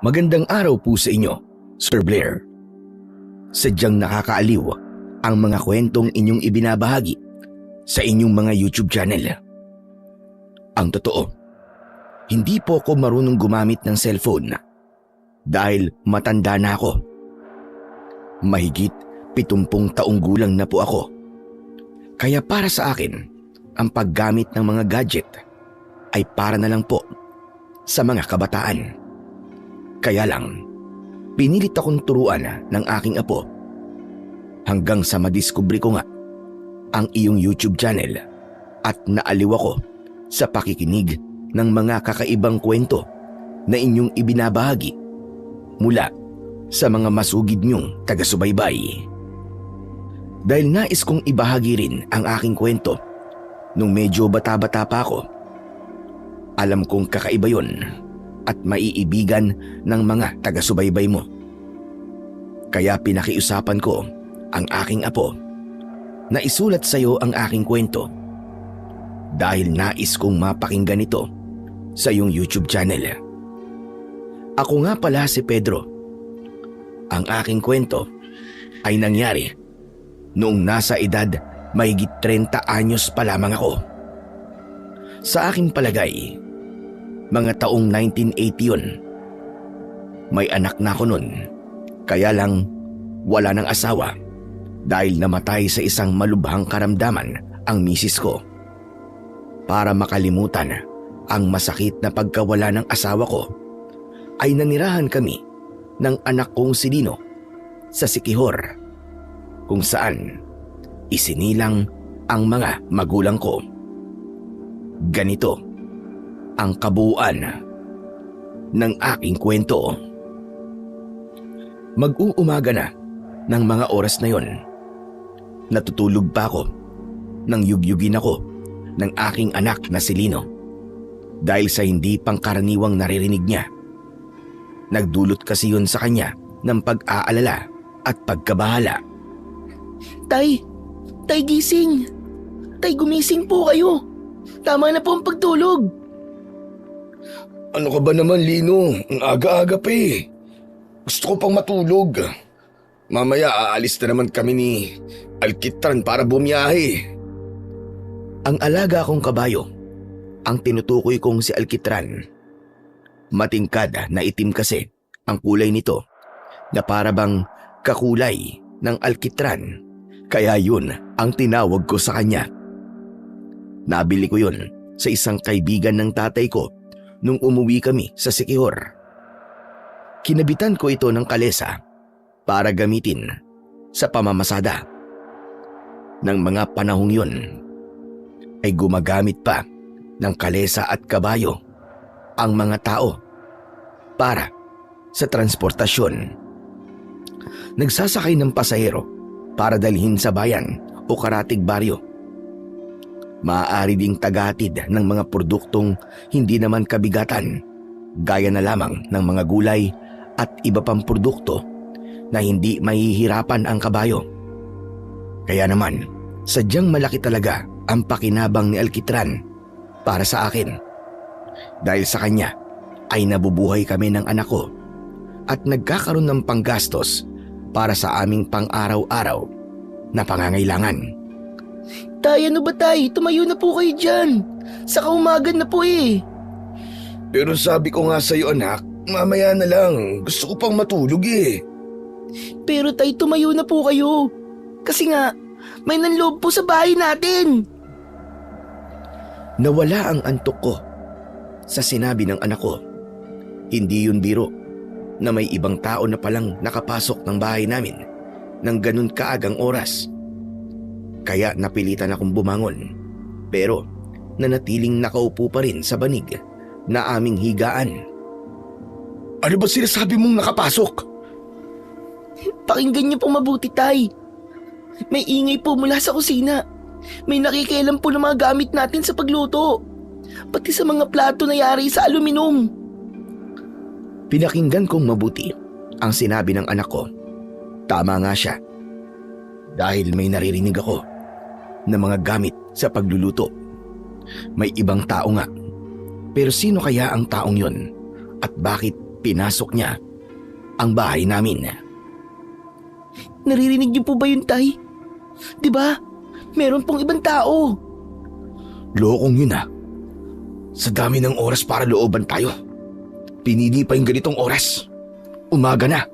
Magandang araw po sa inyo, Sir Blair. Sadyang nakakaaliw ang mga kwentong inyong ibinabahagi sa inyong mga YouTube channel. Ang totoo, hindi po ako marunong gumamit ng cellphone dahil matanda na ako. Mahigit 70 taong gulang na po ako. Kaya para sa akin, ang paggamit ng mga gadget ay para na lang po sa mga kabataan. Kaya lang, pinilit akong turuan ng aking apo hanggang sa madiskubre ko nga ang iyong YouTube channel at naaliw ako sa pakikinig ng mga kakaibang kwento na inyong ibinabahagi mula sa mga masugid niyong taga-subaybay. Dahil nais kong ibahagi rin ang aking kwento nung medyo bata-bata pa ako. Alam kong kakaiba yun at maiibigan ng mga taga-subaybay mo. Kaya pinakiusapan ko ang aking apo na isulat sa iyo ang aking kwento dahil nais kong mapakinggan ito sa iyong YouTube channel. Ako nga pala si Pedro. Ang aking kwento ay nangyari noong nasa edad mahigit 30 anyos pa lamang ako. Sa aking palagay, mga taong 1980 yun. May anak na ako nun, kaya lang wala ng asawa dahil namatay sa isang malubhang karamdaman ang misis ko. Para makalimutan ang masakit na pagkawala ng asawa ko, ay nanirahan kami ng anak kong si Dino sa Siquijor, kung saan isinilang ang mga magulang ko. Ganito ang kabuuan ng aking kwento. Mag-uumaga na ng mga oras na yon. Natutulog pa ako nang yugyugin ako ng aking anak na si Lino dahil sa hindi pangkaraniwang naririnig niya. Nagdulot kasi yun sa kanya ng pag-aalala at pagkabahala. Tay gising. Tay, gumising po kayo. Tama na po ang pagtulog. Ano ka ba naman, Lino? Ang aga-aga pa eh. Gusto ko pang matulog. Mamaya aalis na naman kami ni Alkitran para bumiyahe. Ang alaga kong kabayo, ang tinutukoy kong si Alkitran. Matingkad na itim kasi ang kulay nito na para bang kakulay ng alkitran. Kaya yun ang tinawag ko sa kanya. Nabili ko yun sa isang kaibigan ng tatay ko nung umuwi kami sa Siquijor. Kinabitan ko ito ng kalesa para gamitin sa pamamasada. Nang mga panahong yun, ay gumagamit pa ng kalesa at kabayo ang mga tao para sa transportasyon. Nagsasakay ng pasahero para dalhin sa bayan o karatig baryo. Maaari ding tagahatid ng mga produktong hindi naman kabigatan, gaya na lamang ng mga gulay at iba pang produkto na hindi mahihirapan ang kabayo. Kaya naman, sadyang malaki talaga ang pakinabang ni Alkitran para sa akin. Dahil sa kanya ay nabubuhay kami ng anak ko at nagkakaroon ng panggastos para sa aming pang-araw-araw na pangangailangan. Tay, ano ba tay? Tumayo na po kayo dyan. Sa kaumagan na po eh. Pero sabi ko nga sa'yo, anak, mamaya na lang. Gusto ko pang matulog eh. Pero tay, tumayo na po kayo. Kasi nga, may nanloob po sa bahay natin. Nawala ang antok ko sa sinabi ng anak ko. Hindi yun biro na may ibang tao na palang nakapasok ng bahay namin ng ganun kaagang oras. Kaya napilitan akong bumangon, pero nanatiling nakaupo pa rin sa banig na aming higaan. Ano ba sinasabi mong nakapasok? Pakinggan niyo po mabuti, tay. May ingay po mula sa kusina. May nakikialam po ng mga gamit natin sa pagluto. Pati sa mga plato na yari sa aluminum. Pinakinggan kong mabuti ang sinabi ng anak ko. Tama nga siya. Dahil may naririnig ako na mga gamit sa pagluluto. May ibang tao nga. Pero sino kaya ang taong yon? At bakit pinasok niya ang bahay namin. Naririnig niyo po ba yun, Tay? Di ba? Meron pong ibang tao. Lokong yun ah. Sa dami ng oras para looban tayo. Pinili pa yung ganitong oras. Umaga na.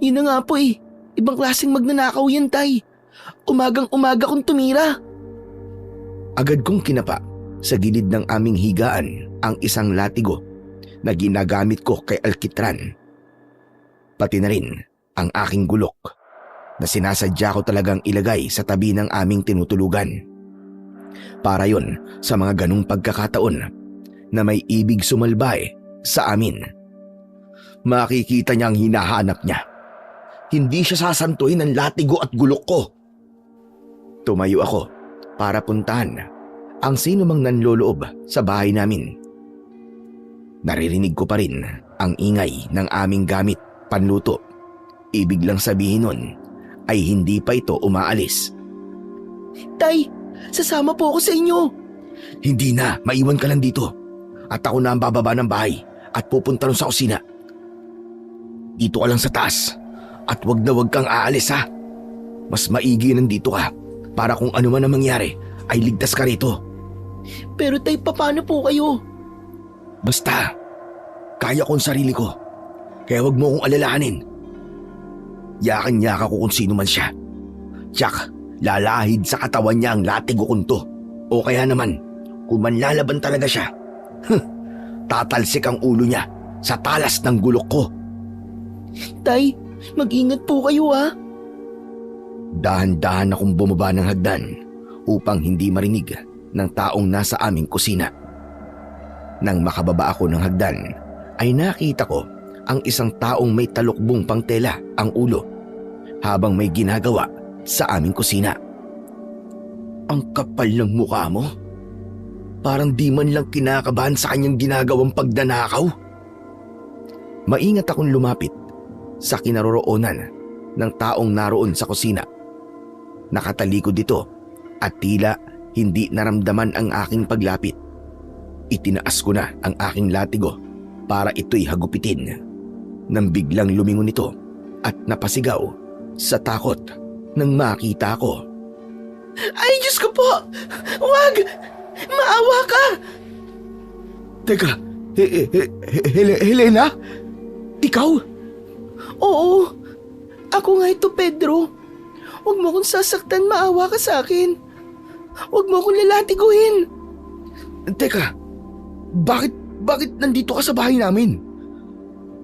Yun na nga po eh. Ibang klaseng magnanakaw yan, Tay. Umagang-umaga kong tumira. Agad kong kinapa sa gilid ng aming higaan ang isang latigo na ginagamit ko kay Alkitran. Pati na rin ang aking gulok na sinasadya ko talagang ilagay sa tabi ng aming tinutulugan. Para yon sa mga ganong pagkakataon na may ibig sumalbay sa amin. Makikita niya ang hinahanap niya. Hindi siya sasantuhin ng latigo at gulok ko. Tumayo ako para puntahan ang sino mang nanloloob sa bahay namin. Naririnig ko pa rin ang ingay ng aming gamit panluto. Ibig lang sabihin nun ay hindi pa ito umaalis. Tay, sasama po ako sa inyo. Hindi na, maiwan ka lang dito. At ako na ang bababa ng bahay at pupunta rin sa kusina. Dito ka lang sa taas at wag na wag kang aalis ha. Mas maigi nandito ka para kung ano man ang mangyari ay ligtas ka rito. Pero Tay, paano po kayo? Basta, kaya ko ang sarili ko. Kaya wag mo akong alalahanin. Yakan-yaka ko kung sino man siya. Tiyak, lalahid sa katawan niya ang latigo kunto. O kaya naman, kung manlalaban talaga siya, tatalsik ang ulo niya sa talas ng gulok ko. Tay, mag-ingat po kayo ha. Dahan-dahan akong bumaba ng hagdan upang hindi marinig ng taong nasa aming kusina. Nang makababa ako ng hagdan, ay nakita ko ang isang taong may talukbong pang tela ang ulo habang may ginagawa sa aming kusina. Ang kapal ng mukha mo. Parang di man lang kinakabahan sa kanyang ginagawang pagnanakaw. Maingat akong lumapit sa kinaroroonan ng taong naroon sa kusina. Nakatalikod dito at tila hindi naramdaman ang aking paglapit. Itinaas ko na ang aking latigo para ito'y hagupitin. Nang biglang lumingon ito at napasigaw sa takot nang makita ko. Ay, Diyos ko po! Wag! Maawa ka! Teka, Helena? Ikaw? Oo, ako nga ito, Pedro. Huwag mo akong sasaktan, maawa ka sa akin. Huwag mo akong lalatiguhin. Teka, bakit nandito ka sa bahay namin?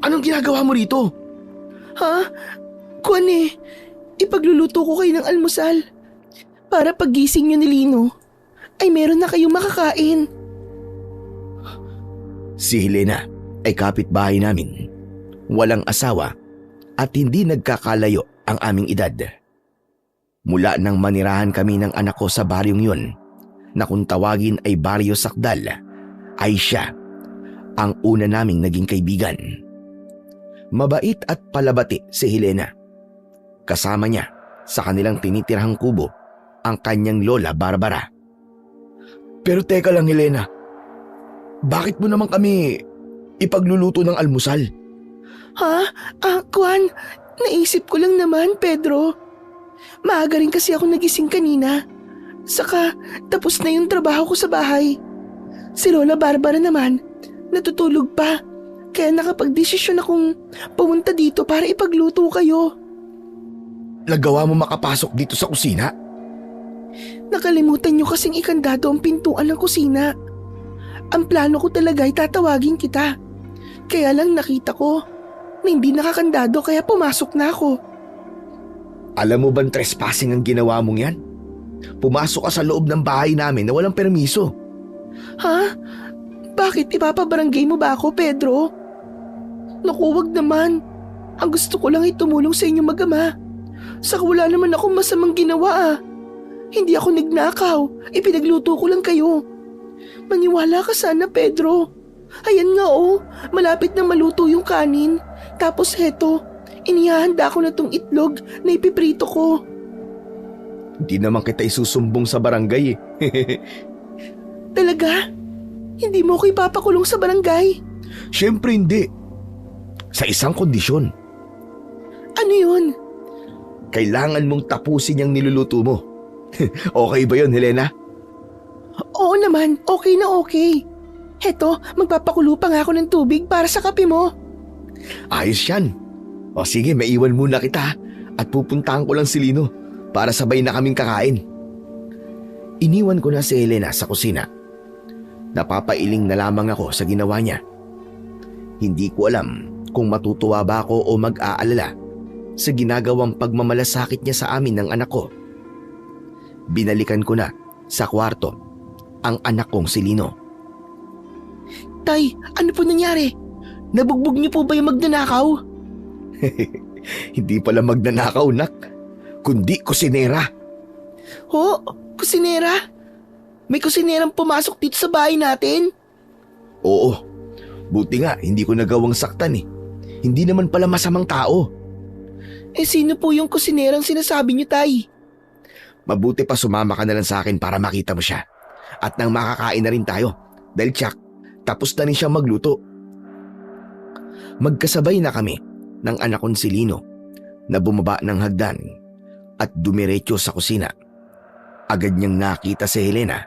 Anong ginagawa mo rito? Ha? Kuwan eh, ipagluluto ko kayo ng almusal. Para paggising nyo ni Lino, ay meron na kayong makakain. Si Helena ay kapitbahay namin. Walang asawa at hindi nagkakalayo ang aming edad. Mula nang manirahan kami ng anak ko sa baryong yun, na kung tawagin ay Baryo Sakdal, ay siya ang una naming naging kaibigan. Mabait at palabati si Helena. Kasama niya sa kanilang tinitirhang kubo ang kanyang lola Barbara. Pero teka lang, Helena. Bakit mo naman kami ipagluluto ng almusal? Ha? Kuwan, naisip ko lang naman, Pedro. Maaga rin kasi ako nagising kanina. Saka tapos na yung trabaho ko sa bahay. Si Lola Barbara naman, natutulog pa. Kaya nakapag-desisyon akong pumunta dito para ipagluto kayo. Nagawa mo makapasok dito sa kusina? Nakalimutan nyo kasing ikandado ang pintuan ng kusina. Ang plano ko talaga ay tatawagin kita. Kaya lang nakita ko na hindi nakakandado kaya pumasok na ako. Alam mo bang trespassing ang ginawa mong yan? Pumasok ka sa loob ng bahay namin na walang permiso. Ha? Bakit ipapabarangay mo ba ako, Pedro? Naku, wag naman. Ang gusto ko lang ay tumulong sa inyong mag-ama. Saka wala naman akong masamang ginawa. Hindi ako nagnakaw. Ipinagluto ko lang kayo. Maniwala ka sana, Pedro. Ayan nga oh, malapit na maluto yung kanin. Tapos heto, inihahanda ko na tong itlog na ipiprito ko. Hindi naman kita isusumbong sa barangay eh. Talaga? Hindi mo ko ipapakulong sa barangay? Siyempre hindi. Sa isang kondisyon. Ano yun? Kailangan mong tapusin yung niluluto mo. Okay ba yun, Helena? Oo naman, okay na okay. Heto, magpapakulo pa nga ako ng tubig para sa kape mo. Ayos yan. O sige, maiwan muna kita at pupuntahan ko lang si Lino para sabay na kaming kakain. Iniwan ko na si Helena sa kusina. Napapailing na lamang ako sa ginawa niya. Hindi ko alam kung matutuwa ba ako o mag-aalala sa ginagawang pagmamalasakit niya sa amin ng anak ko. Binalikan ko na sa kwarto ang anak kong si Lino. Tay, ano po nangyari? Nabugbog niyo po ba yung magnanakaw? Hindi pala magnanakaw, nak, kundi kusinera. Ho, kusinera? May kusinerang pumasok dito sa bahay natin? Oo, buti nga hindi ko nagawang saktan eh. Hindi naman pala masamang tao. Eh sino po yung kusinerang sinasabi niyo, Tay? Mabuti pa sumama ka na lang sa akin para makita mo siya. At nang makakain na rin tayo dahil tsak, tapos na rin siyang magluto. Magkasabay na kami ng anak kong si Lino na bumaba ng hagdan at dumiretso sa kusina. Agad niyang nakita si Helena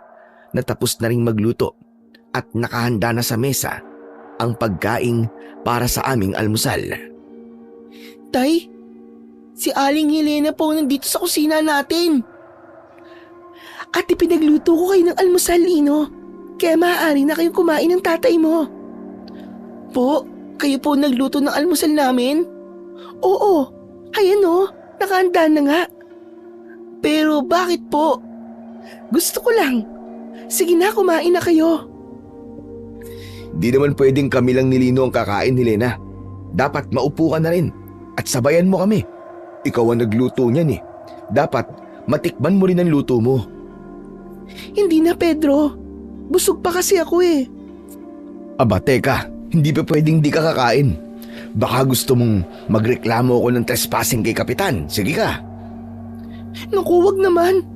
na tapos na rin magluto at nakahanda na sa mesa ang pagkain para sa aming almusal. Tay, si Aling Helena po nandito sa kusina natin. At ipinagluto ko kayo ng almusal, Lino. Kaya maaari na kayong kumain ng tatay mo. Po, kayo po nagluto ng almusal namin? Oo, ayan o, nakahanda na nga. Pero bakit po? Gusto ko lang. Sige na, kumain na kayo. Di naman pwedeng kami lang ni Lino ang kakain, Helena. Dapat maupo ka na rin at sabayan mo kami. Ikaw ang nagluto niyan eh. Dapat matikman mo rin ang luto mo. Hindi na, Pedro. Busog pa kasi ako eh. Aba, teka. Hindi pa pwedeng di ka kakain. Baka gusto mong magreklamo ako ng trespassing kay Kapitan. Sige ka. Naku, wag naman.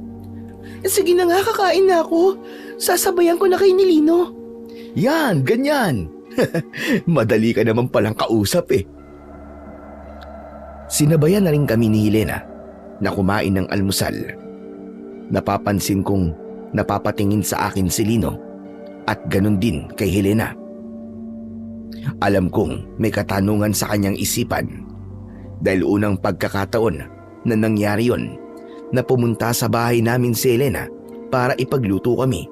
Sige na nga, kakain na ako. Sasabayan ko na kay ni Lino. Yan, ganyan. Madali ka naman palang kausap eh. Sinabayan na rin kami ni Helena na kumain ng almusal. Napapansin kong napapatingin sa akin si Lino at ganun din kay Helena. Alam kong may katanungan sa kanyang isipan dahil unang pagkakataon na nangyari yon na pumunta sa bahay namin si Helena para ipagluto kami.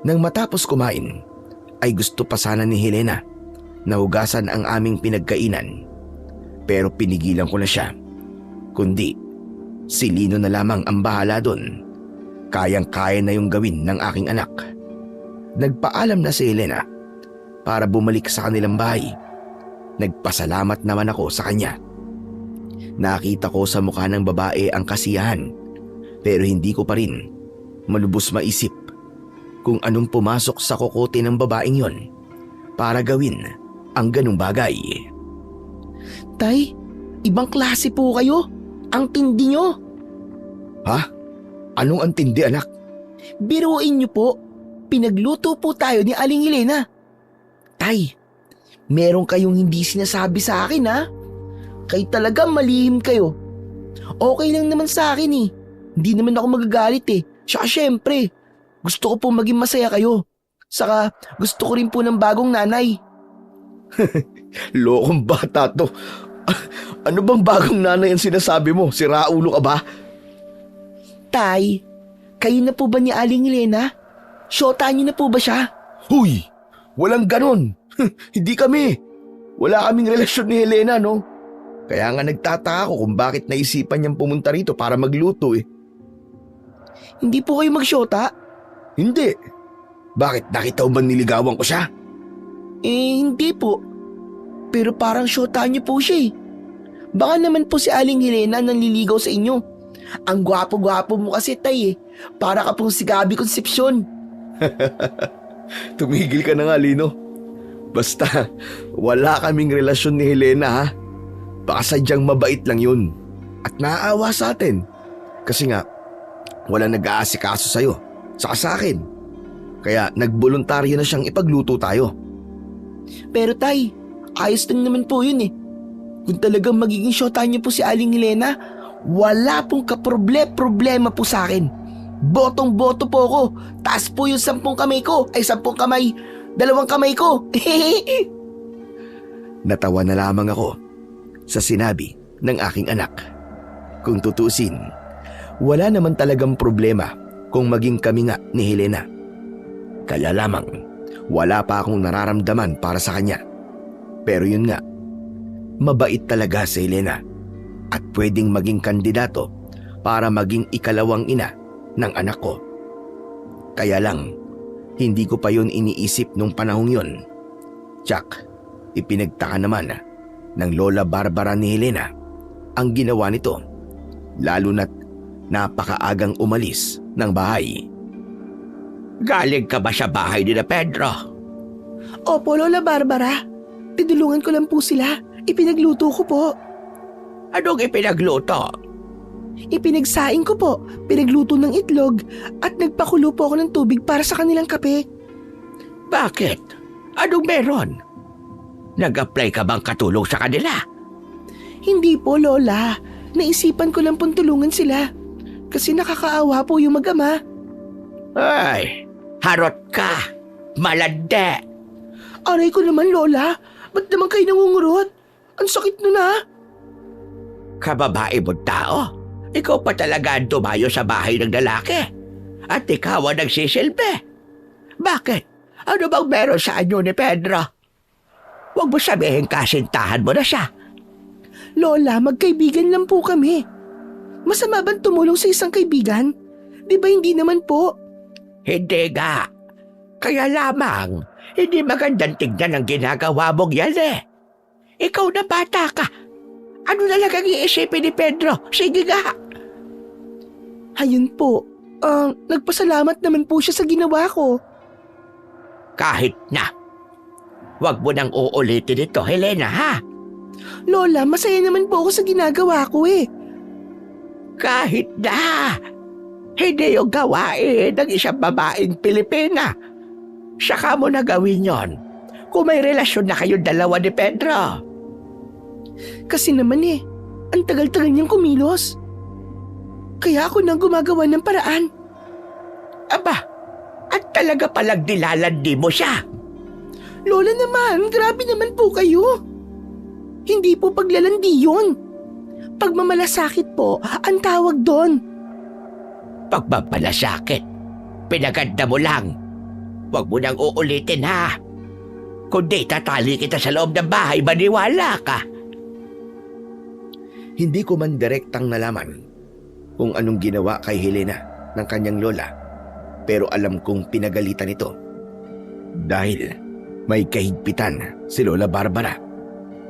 Nang matapos kumain ay gusto pa sana ni Helena na hugasan ang aming pinagkainan, pero pinigilan ko na siya. Kundi si Lino na lamang ang bahala doon. Kayang-kaya na yung gawin ng aking anak. Nagpaalam na si Helena para bumalik sa kanilang bahay. Nagpasalamat naman ako sa kanya. Nakita ko sa mukha ng babae ang kasiyahan, pero hindi ko pa rin malubos maisip kung anong pumasok sa kokote ng babaeng yon para gawin ang ganung bagay. Tay, ibang klase po kayo. Ang tindi nyo. Ha? Anong antindi, anak? Biruin nyo po. Pinagluto po tayo ni Aling Helena. Tay, meron kayong hindi sinasabi sa akin ha? Kayo talaga malihim kayo. Okay lang naman sa akin eh. Hindi naman ako magagalit eh. Saka syempre, gusto ko po maging masaya kayo. Saka gusto ko rin po ng bagong nanay. Lokong bata to. Ano bang bagong nanay ang sinasabi mo? Si Raulo ka ba? Tay, kayo na po ba ni Aling Helena? Shota niyo na po ba siya? Huy! Walang ganon. Hindi kami. Wala kaming relasyon ni Helena, no? Kaya nga nagtataka ako kung bakit naisipan niyang pumunta rito para magluto eh. Hindi po kayo magshota? Hindi. Bakit? Nakita mo ba niligawan ko siya? Eh, hindi po. Pero parang shota niyo po siya eh. Baka naman po si Aling Helena nanliligaw sa inyo. Ang gwapo-gwapo mo kasi, Tay eh. Para ka pong si Gabby Concepcion. Tumigil ka na nga, Lino. Basta, wala kaming relasyon ni Helena ha. Baka sadyang mabait lang yun. At naaawa sa atin. Kasi nga, wala nag-aasikaso sa'yo. Saka sa akin. Kaya nagboluntaryo na siyang ipagluto tayo. Pero Tay, ayos lang naman po yun eh. Kung talagang magiging syota niyo po si Aling Helena, wala pong problema po sa akin. Botong-boto po ako. Taas po yung 10 kamay ko. Ay 10 kamay. 2 kamay ko. Natawa na lamang ako sa sinabi ng aking anak. Kung tutusin, wala naman talagang problema kung maging kami nga ni Helena. Kaya lamang, wala pa akong nararamdaman para sa kanya. Pero yun nga, mabait talaga si Helena at pwedeng maging kandidato para maging ikalawang ina ng anak ko. Kaya lang, hindi ko pa yun iniisip nung panahong yun. Tsak, ipinagtaka naman ng Lola Barbara ni Helena ang ginawa nito, lalo na't napakaagang umalis ng bahay. Galing ka ba sa bahay ni Pedro? Opo, Lola Barbara. Tinulungan ko lang po sila. Ipinagluto ko po. Anong ipinagluto? Ipinagsaing ko po, pinagluto ng itlog at nagpakulo po ako ng tubig para sa kanilang kape. Bakit? Anong meron? Nag-apply ka bang katulong sa kanila? Hindi po, Lola. Naisipan ko lang pong tulungan sila. Kasi nakakaawa po yung mag-ama. Ay, harot ka! Malande! Aray ko naman, Lola. Ba't naman kayo nangungurot? Ang sakit nun ah. Kababae mo tao? Ikaw pa talaga ang tumayo sa bahay ng lalaki. At ikaw ang nagsisilbi. Bakit? Ano bang meron sa anyo ni Pedro? Huwag mo sabihin kasintahan mo na siya. Lola, magkaibigan lang po kami. Masama bang tumulong sa isang kaibigan? Di ba hindi naman po? Hindi nga. Kaya lamang, hindi magandang tignan ang ginagawa mong yan eh. Ikaw na bata ka. Ano na lang ang iisipin ni Pedro? Sige nga. Ayun po. Nagpasalamat naman po siya sa ginawa ko. Kahit na. Huwag mo nang uulitin ito, Helena, ha? Lola, masaya naman po ako sa ginagawa ko eh. Kahit na. Hindi yung gawain ng isang babaeng Pilipina. Saka mo na gawin yon kung may relasyon na kayong dalawa ni Pedro. Kasi naman eh, ang tagal-tagal niyang kumilos. Kaya ako nang gumagawa ng paraan. Aba, at talaga palang nilalandi mo siya. Lola naman, grabe naman po kayo. Hindi po paglalandi yun. Pagmamalasakit po, ang tawag doon. Pagmapalasakit, pinaganda mo lang. Huwag mo nang uulitin ha. Kundi tatali kita sa loob ng bahay, maniwala ka. Hindi ko man direktang nalaman kung anong ginawa kay Helena ng kanyang lola, pero alam kong pinagalitan ito. Dahil may kahigpitan si Lola Barbara,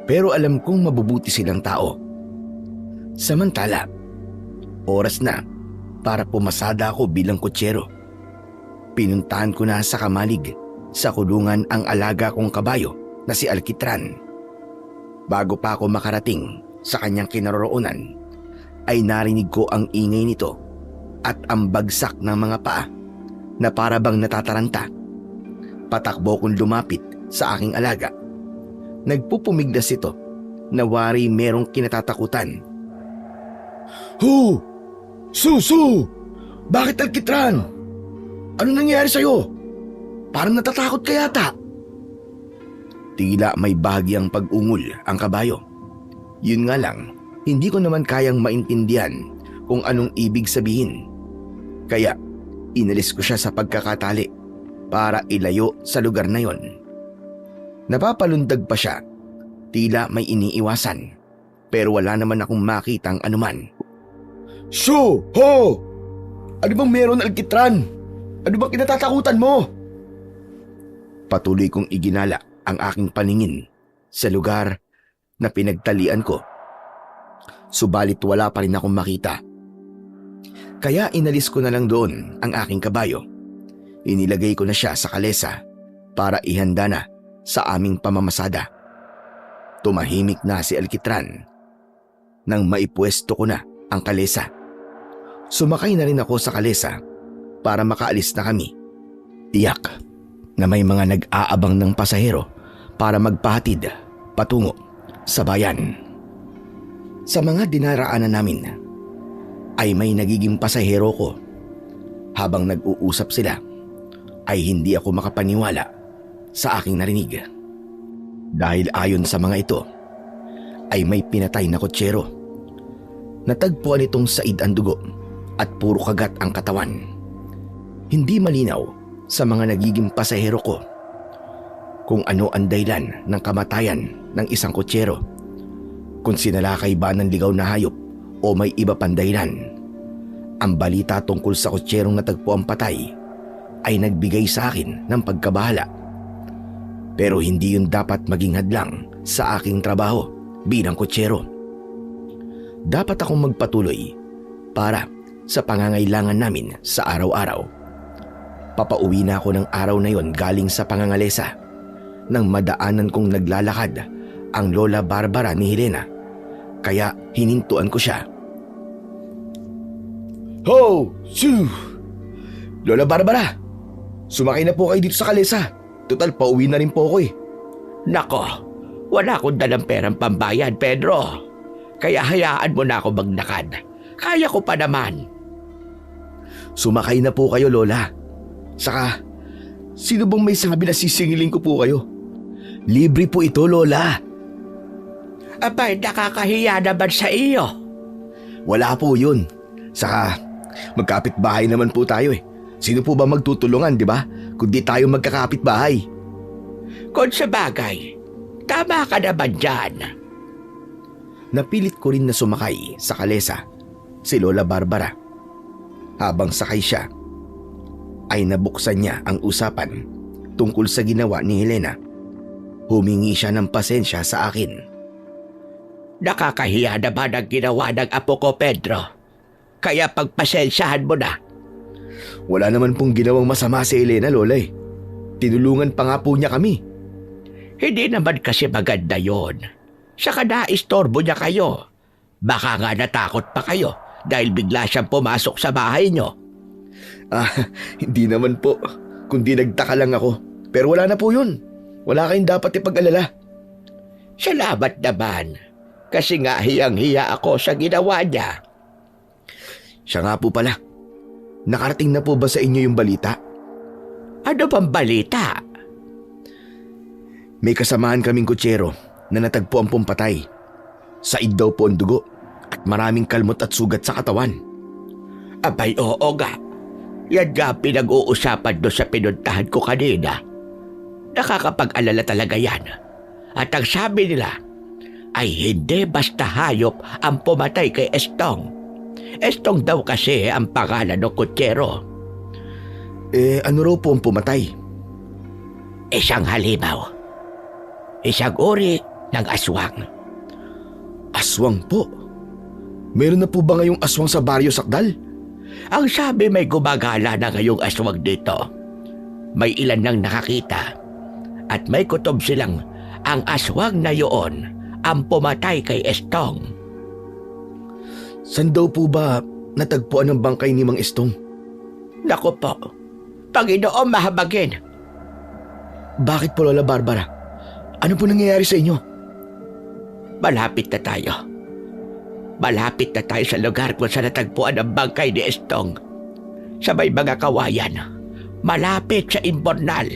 pero alam kong mabubuti silang tao. Samantala, oras na para pumasada ako bilang kutsero. Pinuntahan ko na sa kamalig sa kulungan ang alaga kong kabayo na si Alkitran. Bago pa ako makarating sa kanyang kinaroroonan, ay narinig ko ang ingay nito at ang bagsak ng mga paa na para bang natataranta. Patakbo kong lumapit sa aking alaga. Nagpupumiglas ito na wari merong kinatatakutan. Hu! Susu! Bakit Alkitran? Ano nangyari sa'yo? Parang natatakot ka yata. Tila may bahagyang pag-ungol ang kabayo. Yun nga lang, hindi ko naman kayang maintindihan kung anong ibig sabihin. Kaya inalis ko siya sa pagkakatali para ilayo sa lugar na yon. Napapalundag pa siya, tila may iniiwasan, pero wala naman akong makitang anuman. So, ho! Ano bang meron, Alkitran? Ano bang kinatatakutan mo? Patuloy kong iginala ang aking paningin sa lugar na pinagtalian ko. Subalit wala pa rin akong makita. Kaya inalis ko na lang doon ang aking kabayo. Inilagay ko na siya sa kalesa para ihanda na sa aming pamamasada. Tumahimik na si Alkitran nang maipwesto ko na ang kalesa. Sumakay na rin ako sa kalesa para makaalis na kami. Tiyak na may mga nag-aabang ng pasahero para magpahatid patungo sa bayan. Sa mga dinaraanan namin ay may nagiging pasahero ko. Habang nag-uusap sila ay hindi ako makapaniwala sa aking narinig. Dahil ayon sa mga ito ay may pinatay na kotsero. Natagpuan itong said ang dugo at puro kagat ang katawan. Hindi malinaw sa mga nagiging pasahero ko kung ano ang dahilan ng kamatayan ng isang kotsero, kung sinalakay ba ng ligaw na hayop o may iba pang dahilan. Ang balita tungkol sa kotserong natagpuang patay ay nagbigay sa akin ng pagkabahala. Pero hindi yun dapat maging hadlang sa aking trabaho bilang kotsero. Dapat akong magpatuloy para sa pangangailangan namin sa araw-araw. Papauwi na ako ng araw na yon galing sa pangangalesa nang madaanan kong naglalakad ang Lola Barbara ni Helena, kaya hinintuan ko siya. Ho! Shoo! Lola Barbara, sumakay na po kayo dito sa kalesa. Total, pauwi na rin po ako eh. Nako, wala akong dalang perang pambayad, Pedro. Kaya hayaan mo na ako maglakad. Kaya ko pa naman. Sumakay na po kayo, Lola. Saka, sino bang may sabi na sisingilin ko po kayo? Libre po ito, Lola. Abay, nakakahiya naman sa iyo. Wala po yun. Saka, magkapit-bahay naman po tayo eh. Sino po ba magtutulungan, di ba? Kundi tayo magkakapit-bahay. Kung sa bagay, tama ka naman dyan. Napilit ko rin na sumakay sa kalesa si Lola Barbara. Habang sakay siya, ay nabuksan niya ang usapan tungkol sa ginawa ni Helena. Humingi siya ng pasensya sa akin. Nakakahiya naman ang ginawa ng apo ko, Pedro. Kaya pagpasensyahan mo na. Wala naman pong ginawang masama si Helena, Lola eh. Tinulungan pa nga po niya kami. Hindi naman kasi maganda yon. Saka naistorbo niya kayo. Baka nga natakot pa kayo dahil bigla siyang pumasok sa bahay niyo. Hindi naman po. Kundi nagtaka lang ako. Pero wala na po yun. Wala kayong dapat ipag-alala. Salamat naman. Kasi nga hiyang-hiya ako sa ginawa niya. Siya nga po pala. Nakarating na po ba sa inyo yung balita? Ano bang balita? May kasamahan kaming kutsero na natagpo ang pumpatay. Said daw po ang dugo at maraming kalmot at sugat sa katawan. Abay, oo nga. Yan nga pinag-uusapan doon sa pinuntahan ko kanina. Nakakapag-alala talaga yan. At ang sabi nila ay hindi basta hayop ang pumatay kay Estong. Estong daw kasi ang pangalan ng kutsero. Ano raw po ang pumatay? Isang halimaw. Isang uri ng aswang. Aswang po? Meron na po ba ngayong aswang sa Baryo Sakdal? Ang sabi may gumagala na ngayong aswang dito. May ilan nang nakakita. At may kutob silang ang aswang na yoon ang pumatay kay Estong. San daw po ba natagpuan ang bangkay ni Mang Estong? Naku po, Panginoon mahabagin. Bakit po, Lola Barbara? Ano po nangyayari sa inyo? Malapit na tayo. Malapit na tayo sa lugar kung saan natagpuan ang bangkay ni Estong. Sa may mga kawayan. Malapit sa Imbornal.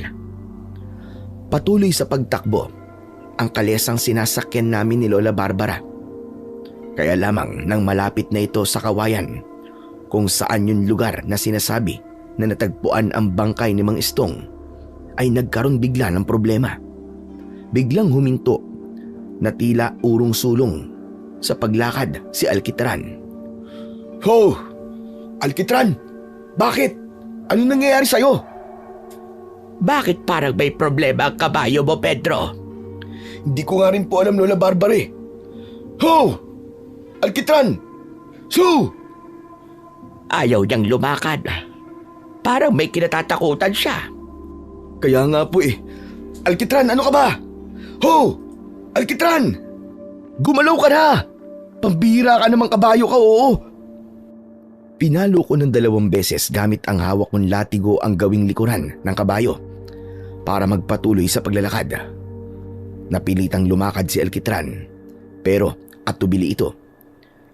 Patuloy sa pagtakbo ang kalesang sinasakyan namin ni Lola Barbara. Kaya lamang nang malapit na ito sa kawayan kung saan yung lugar na sinasabi na natagpuan ang bangkay ni Mang Estong ay nagkaroon bigla ng problema. Biglang huminto na tila urong-sulong sa paglakad si Alkitran. Ho! Alkitran! Bakit? Anong nangyayari sa'yo? Bakit parang may problema ang kabayo mo, Pedro? Hindi ko nga rin po alam, Lola Barbara eh. Ho! Alkitran! Su! Ayaw niyang lumakad. Parang may kinatatakutan siya. Kaya nga po eh. Alkitran, ano ka ba? Ho! Alkitran! Gumalaw ka na! Pambihira ka namang kabayo ka, oo. Pinalo ko ng 2 beses gamit ang hawak kong latigo ang gawing likuran ng kabayo para magpatuloy sa paglalakad. Napilitang lumakad si Alkitran, pero at tubili ito.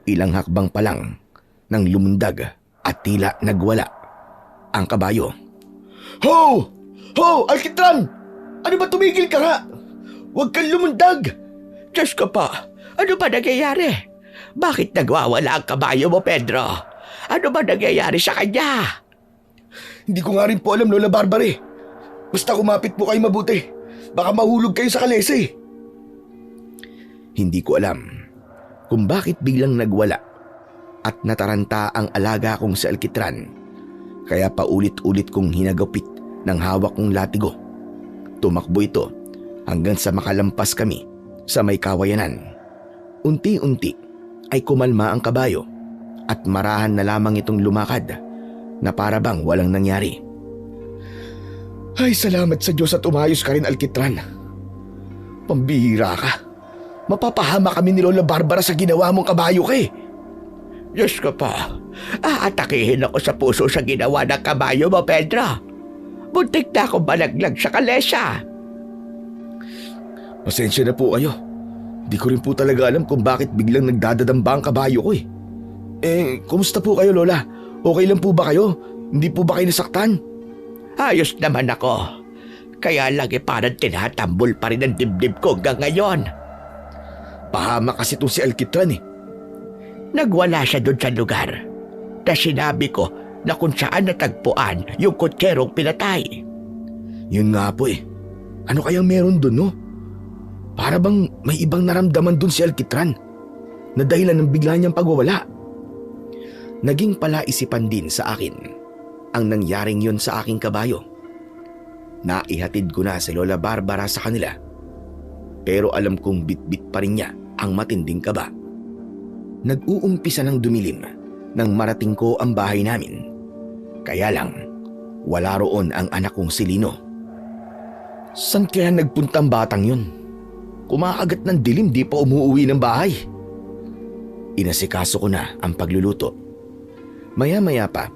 Ilang hakbang pa lang nang lumundag at tila nagwala ang kabayo. Ho! Ho! Alkitran! Ano ba, tumigil ka nga? Huwag kang lumundag! Diyos ko po, ano ba nangyayari? Bakit nagwawala ang kabayo mo, Pedro? Ano ba nangyayari sa kanya? Hindi ko nga rin po alam, Lola Barbara. Basta kumapit po kayo mabuti. Baka mahulog kayo sa kalesa eh. Hindi ko alam kung bakit biglang nagwala at nataranta ang alaga kong si Alkitran. Kaya paulit-ulit kong hinagupit ng hawak kong latigo. Tumakbo ito hanggang sa makalampas kami sa may kawayanan. Unti-unti ay kumalma ang kabayo at marahan na lamang itong lumakad na para bang walang nangyari. Ay, salamat sa Diyos at umayos ka rin, Alkitran. Pambihira ka. Mapapahama kami ni Lola Barbara sa ginawa mong kabayo ka eh. Diyos ko po, aatakihin ako sa puso sa ginawa ng kabayo mo, Pedro. Buntik na akong balaglag sa kalesa. Pasensya na po kayo. Di ko rin po talaga alam kung bakit biglang nagdadadamba ang kabayo ko eh. Kumusta po kayo, Lola? Okay lang po ba kayo? Hindi po ba kayo nasaktan? Ayos naman ako. Kaya lang parang tinatambol pa rin ang dibdib ko hanggang ngayon. Pahama kasi itong si Alkitran eh. Nagwala siya doon sa lugar. Na sinabi ko na kung saan natagpuan yung kutserong pinatay. Yun nga po eh. Ano kayang meron doon, no? Para bang may ibang naramdaman doon si Alkitran na dahilan ng bigla niyang pagwawala. Naging palaisipan din sa akin ang nangyaring yun sa aking kabayo. Naihatid ko na si Lola Barbara sa kanila, pero alam kong bitbit pa rin niya ang matinding kaba. Nag-uumpisa ng dumilim nang marating ko ang bahay namin. Kaya lang, wala roon ang anak kong si Lino. San kaya nagpunta ang batang yun? Kumakagat ng dilim, di pa umuuwi ng bahay. Inasikaso ko na ang pagluluto. Maya-maya pa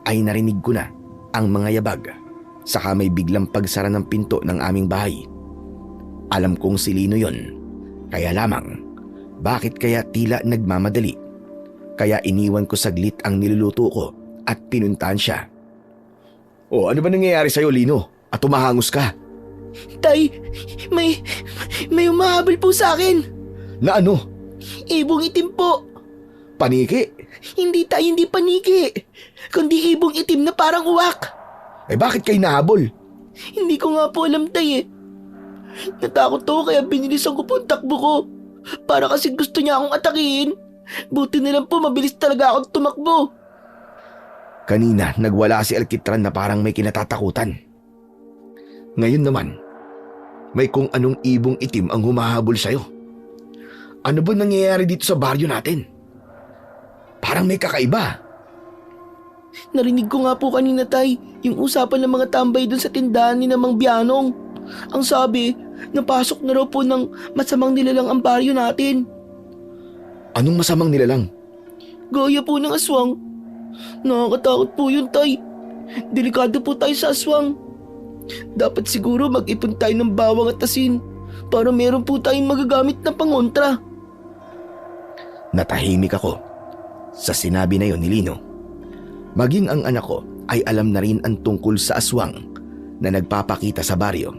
ay narinig ko na ang mga yabag, saka may biglang pagsara ng pinto ng aming bahay. Alam kong si Lino yon, kaya lamang bakit kaya tila nagmamadali. Kaya iniwan ko saglit ang niluluto ko at pinuntahan siya. O ano ba nangyayari sa'yo, Lino? At tumahangos ka? Tay, may umahabol po sa akin. Na ano? Ibong itim po. Paniki? Hindi tay, hindi paniki. Kundi ibong itim na parang uwak. Bakit kayo nahabol? Hindi ko nga po alam tay eh. Natakot ako kaya binilisan ko po ang takbo ko. Para kasi gusto niya akong atakihin. Buti na lang po mabilis talaga akong tumakbo. Kanina nagwala si Alkitran na parang may kinatatakutan. Ngayon naman, may kung anong ibong itim ang humahabol sa'yo. Ano ba nangyayari dito sa baryo natin? Parang may kakaiba. Narinig ko nga po kanina tay, yung usapan ng mga tambay dun sa tindahan ni Mang Bianong. Ang sabi, napasok na raw po ng masamang nilalang ang baryo natin. Anong masamang nilalang? Gaya po ng aswang. Nakakatakot po yun tay. Delikado po tayo sa aswang. Dapat siguro mag-ipon tayo ng bawang at asin para meron po tayong magagamit na pangontra. Natahimik ako sa sinabi na yon ni Lino. Maging ang anak ko ay alam na rin ang tungkol sa aswang na nagpapakita sa baryo.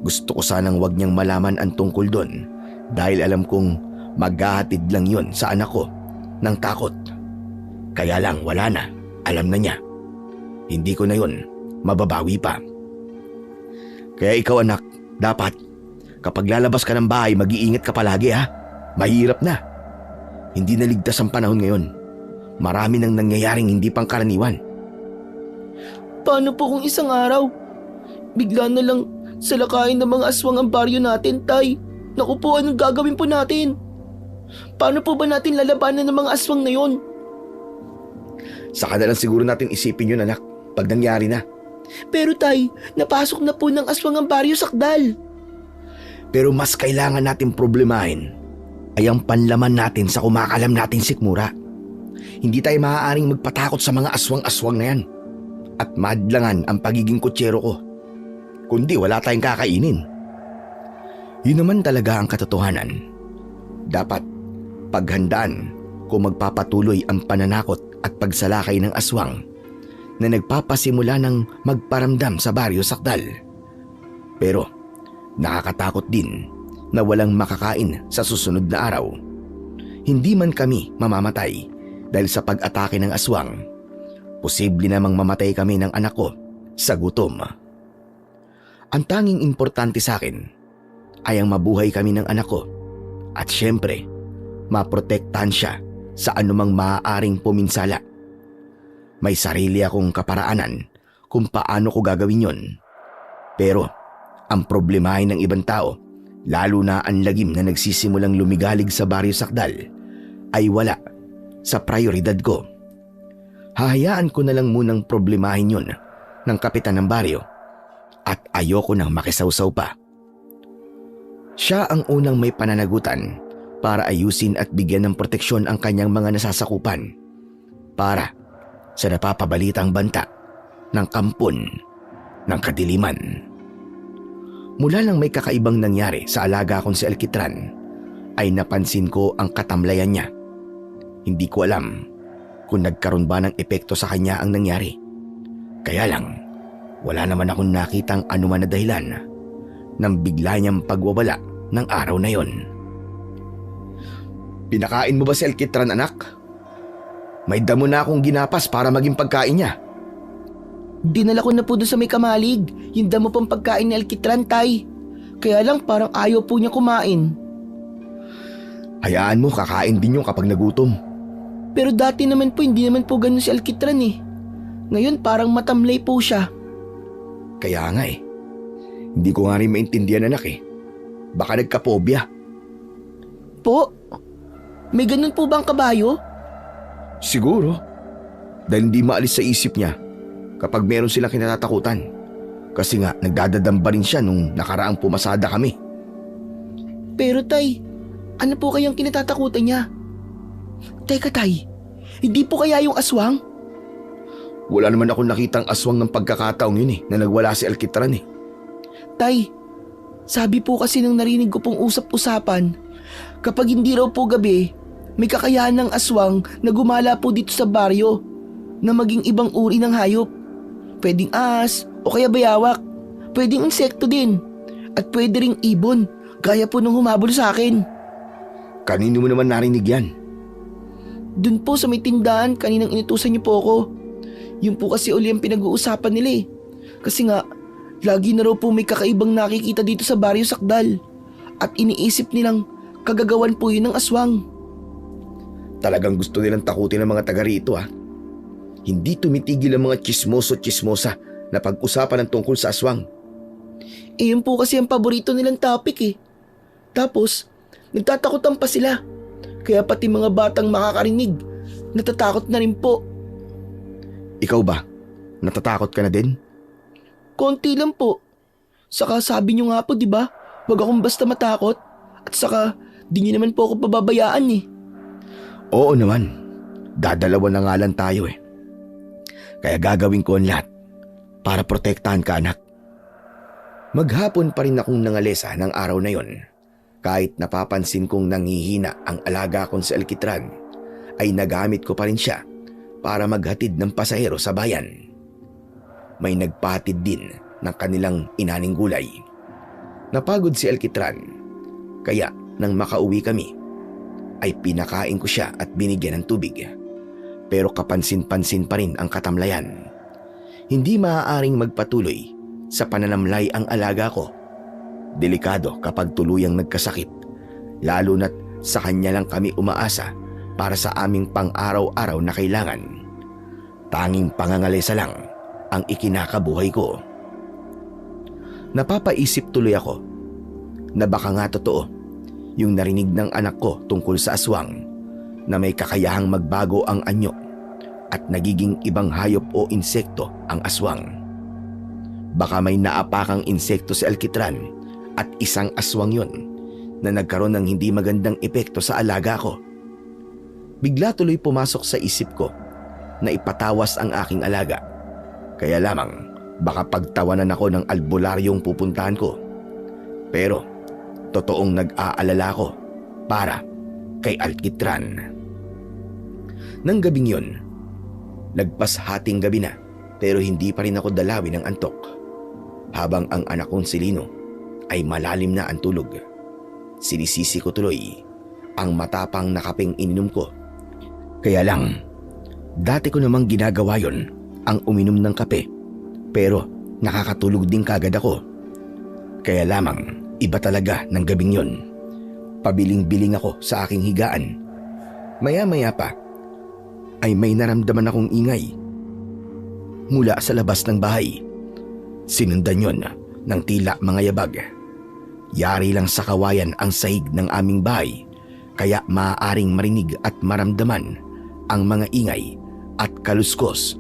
Gusto ko sanang wag niyang malaman ang tungkol doon dahil alam kong maghahatid lang yon sa anak ko ng takot. Kaya lang wala na, alam na niya. Hindi ko na yon mababawi pa. Kaya ikaw anak, dapat kapag lalabas ka ng bahay mag-iingat ka palagi ha. Mahirap na. Hindi na ligtas ang panahon ngayon. Marami nang nangyayaring hindi pangkaraniwan. Paano po kung isang araw bigla na lang salakayin ng mga aswang ang baryo natin, tay? Naku po, anong gagawin po natin? Paano po ba natin lalabanan ng mga aswang na yon? Saka na lang siguro natin isipin yun anak pag nangyari na. Pero tay, napasok na po ng aswang ang baryo sakdal. Pero mas kailangan natin problemahin ay ang panlaman natin sa kumakalam natin sikmura. Hindi tayo maaaring magpatakot sa mga aswang-aswang na yan at madlangan ang pagiging kutsero ko. Kundi wala tayong kakainin. Yun naman talaga ang katotohanan. Dapat paghandaan kung magpapatuloy ang pananakot at pagsalakay ng aswang na nagpapasimula ng magparamdam sa Baryo Sakdal. Pero nakakatakot din na walang makakain sa susunod na araw. Hindi man kami mamamatay dahil sa pag-atake ng aswang, posible namang mamatay kami ng anak ko sa gutom. Ang tanging importante sa akin ay ang mabuhay kami ng anak ko at syempre, maprotektahan siya sa anumang maaaring puminsala. May sarili akong kaparaanan kung paano ko gagawin yon. Pero ang problemahin ng ibang tao, lalo na ang lagim na nagsisimulang lumigalig sa Baryo Sakdal, ay wala sa prioridad ko. Hahayaan ko na lang munang problemahin yon ng kapitan ng baryo at ayoko nang makisawsaw pa. Siya ang unang may pananagutan para ayusin at bigyan ng proteksyon ang kanyang mga nasasakupan para sa napapabalitang banta ng kampon ng kadiliman. Mula nang may kakaibang nangyari sa alaga kong si Alkitran, ay napansin ko ang katamlayan niya. Hindi ko alam kung nagkaroon ba ng epekto sa kanya ang nangyari. Kaya lang, wala naman akong nakitang anuman na dahilan ng bigla niyang pagwawala ng araw na yon. Pinakain mo ba si Alkitran, anak? May damo na akong ginapas para maging pagkain niya. Dinala ko na po doon sa may kamalig, yung damo pang pagkain ni Alkitran, tay. Kaya lang parang ayaw po niya kumain. Hayaan mo, kakain din yung kapag nagutom. Pero dati naman po, hindi naman po ganun si Alkitran eh. Ngayon parang matamlay po siya. Kaya nga eh. Hindi ko nga rin maintindihan, anak eh. Baka nagkapobya. Po? May ganun po bang kabayo? Siguro. Dahil hindi maalis sa isip niya kapag meron silang kinatatakutan. Kasi nga nagdadadamba rin siya nung nakaraang pumasada kami. Pero tay, ano po kayang kinatatakutan niya? Teka tay, hindi po kaya yung aswang? Wala naman akong nakitang aswang ng pagkakataong yun eh, na nagwala si Alkitran eh. Tay, sabi po kasi nang narinig ko pong usap-usapan, kapag hindi raw po gabi, may kakayahan ng aswang na gumala po dito sa baryo na maging ibang uri ng hayop. Pwedeng ahas o kaya bayawak, pwedeng insekto din, at pwede ring ibon, gaya po nung humabol sa akin. Kanino mo naman narinig yan? Dun po sa may tindahan kaninang inutusan niyo po ako. Yun po kasi uli ang pinag-uusapan nila eh. Kasi nga, lagi na raw po may kakaibang nakikita dito sa Baryo Sakdal at iniisip nilang kagagawan po yun ng aswang. Talagang gusto nilang takutin ng mga taga rito ah. Hindi tumitigil ang mga chismoso-chismosa na pag-usapan ng tungkol sa aswang. Eh yun po kasi ang paborito nilang topic eh. Tapos, nagtatakutan pa sila. Kaya pati mga batang makakarinig, natatakot na rin po. Ikaw ba? Natatakot ka na din? Konti lang po. Saka sabi niyo nga po, di ba? Huwag akong basta matakot. At saka, di niyo naman po ako pababayaan eh. Oo naman. Dadalawa na nga lang tayo eh. Kaya gagawin ko ang lahat para protektahan ka, anak. Maghapon pa rin akong nangalesa ng araw na yon. Kahit napapansin kong nanghihina ang alaga kong si Alkitran, ay nagamit ko pa rin siya para maghatid ng pasahero sa bayan. May nagpahatid din ng kanilang inaning gulay. Napagod si Alkitran, kaya nang makauwi kami, ay pinakain ko siya at binigyan ng tubig. Pero kapansin-pansin pa rin ang katamlayan. Hindi maaaring magpatuloy sa pananamlay ang alaga ko. Delikado kapag tuluyang nagkasakit, lalo na't sa kanya lang kami umaasa para sa aming pang-araw-araw na kailangan. Tanging pangangalesa lang ang ikinakabuhay ko. Napapaisip tuloy ako na baka nga totoo yung narinig ng anak ko tungkol sa aswang na may kakayahang magbago ang anyo at nagiging ibang hayop o insekto ang aswang. Baka may naapakang insekto si Alkitran at isang aswang yon na nagkaroon ng hindi magandang epekto sa alaga ko. Bigla tuloy pumasok sa isip ko na ipatawas ang aking alaga. Kaya lamang baka pagtawanan ako ng albularyong pupuntahan ko. Pero totoong nag-aalala ko para kay Alkitran. Nang gabing yun, lagpas hating gabi na pero hindi pa rin ako dalawin ng antok habang ang anak kong si Lino ay malalim na ang tulog. Sinisisi ko tuloy ang matapang na kapeng ininom ko. Kaya lang, dati ko namang ginagawa yon, ang uminom ng kape, pero nakakatulog din kagad ako. Kaya lamang, iba talaga ng gabing yon. Pabiling-biling ako sa aking higaan. Maya-maya pa, ay may naramdaman akong ingay mula sa labas ng bahay. Sinundan yon ng tila mga yabag. Yari lang sa kawayan ang sahig ng aming bahay, kaya maaaring marinig at maramdaman ang mga ingay at kaluskos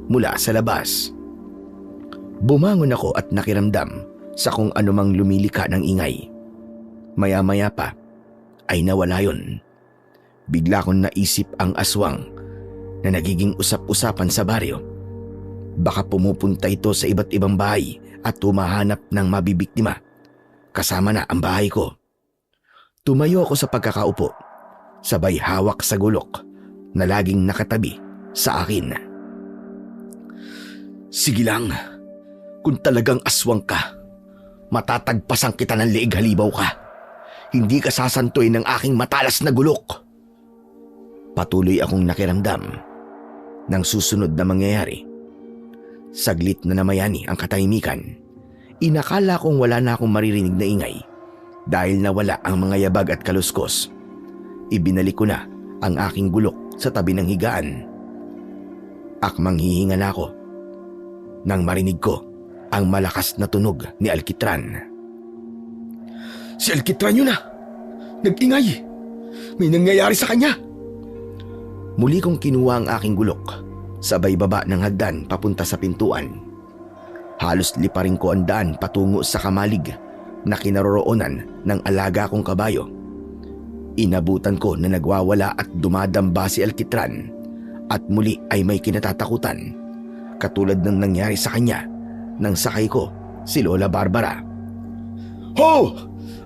mula sa labas. Bumangon ako at nakiramdam sa kung anumang lumilika ng ingay. Maya-maya pa ay nawala yon. Bigla kong naisip ang aswang na nagiging usap-usapan sa baryo. Baka pumupunta ito sa iba't ibang bahay at humahanap ng mabibiktima. Kasama na ang bahay ko. Tumayo ako sa pagkakaupo, sabay hawak sa gulok na laging nakatabi sa akin. Sige lang, kung talagang aswang ka, matatagpasan kita ng leeg halibaw ka. Hindi ka sasantuin ng aking matalas na gulok. Patuloy akong nakiramdam ng susunod na mangyayari. Saglit na namayani ang katahimikan. Inakala kong wala na akong maririnig na ingay dahil nawala ang mga yabag at kaluskos. Ibinalik ko na ang aking gulok sa tabi ng higaan. Akmang hihinga na ako nang marinig ko ang malakas na tunog ni Alkitran. Si Alkitran yun na! Nag-ingay! May nangyayari sa kanya! Muli kong kinuha ang aking gulok, sabay baba ng hagdan papunta sa pintuan. Halos liparin ko ang daan patungo sa kamalig na kinaroroonan ng alaga kong kabayo. Inabutan ko na nagwawala at dumadamba si Alkitran at muli ay may kinatatakutan, katulad ng nangyari sa kanya nang sakay ko si Lola Barbara. Ho!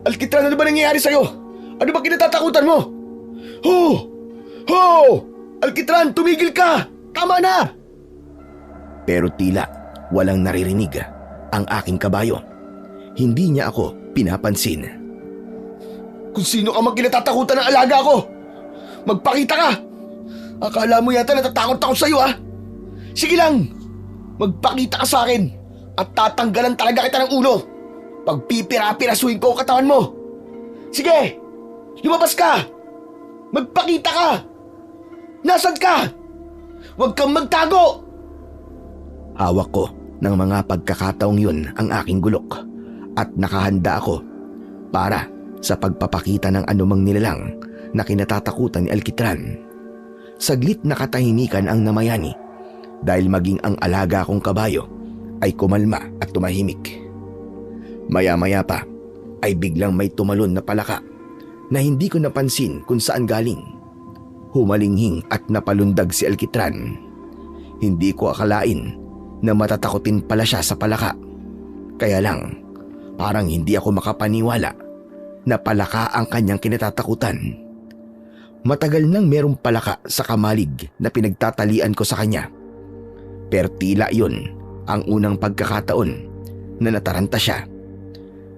Alkitran, ano ba nangyayari sa'yo? Ano ba kinatatakutan mo? Ho! Ho! Alkitran, tumigil ka! Tama na! Pero tila walang naririnig ang aking kabayo. Hindi niya ako pinapansin. Kung sino ka mang kinatatakutan ng alaga ko, magpakita ka! Akala mo yata natatakot ako sa'yo, ha? Sige lang, magpakita ka sa akin at tatanggalan talaga kita ng ulo. Pagpipira-pirasuhin ko ang katawan mo. Sige, lumabas ka! Magpakita ka! Nasaan ka? Huwag kang magtago! Hawak ko ng mga pagkakataong yun ang aking gulok at nakahanda ako para sa pagpapakita ng anumang nilalang na kinatatakutan ni Alkitran. Saglit na katahimikan ang namayani dahil maging ang alaga kong kabayo ay kumalma at tumahimik. Maya-maya pa ay biglang may tumalon na palaka na hindi ko napansin kung saan galing. Humalinghing at napalundag si Alkitran. Hindi ko akalain na matatakotin pala siya sa palaka. Kaya lang, parang hindi ako makapaniwala na palaka ang kanyang kinatatakutan. Matagal nang merong palaka sa kamalig na pinagtatalian ko sa kanya. Pero tila yun ang unang pagkakataon na nataranta siya.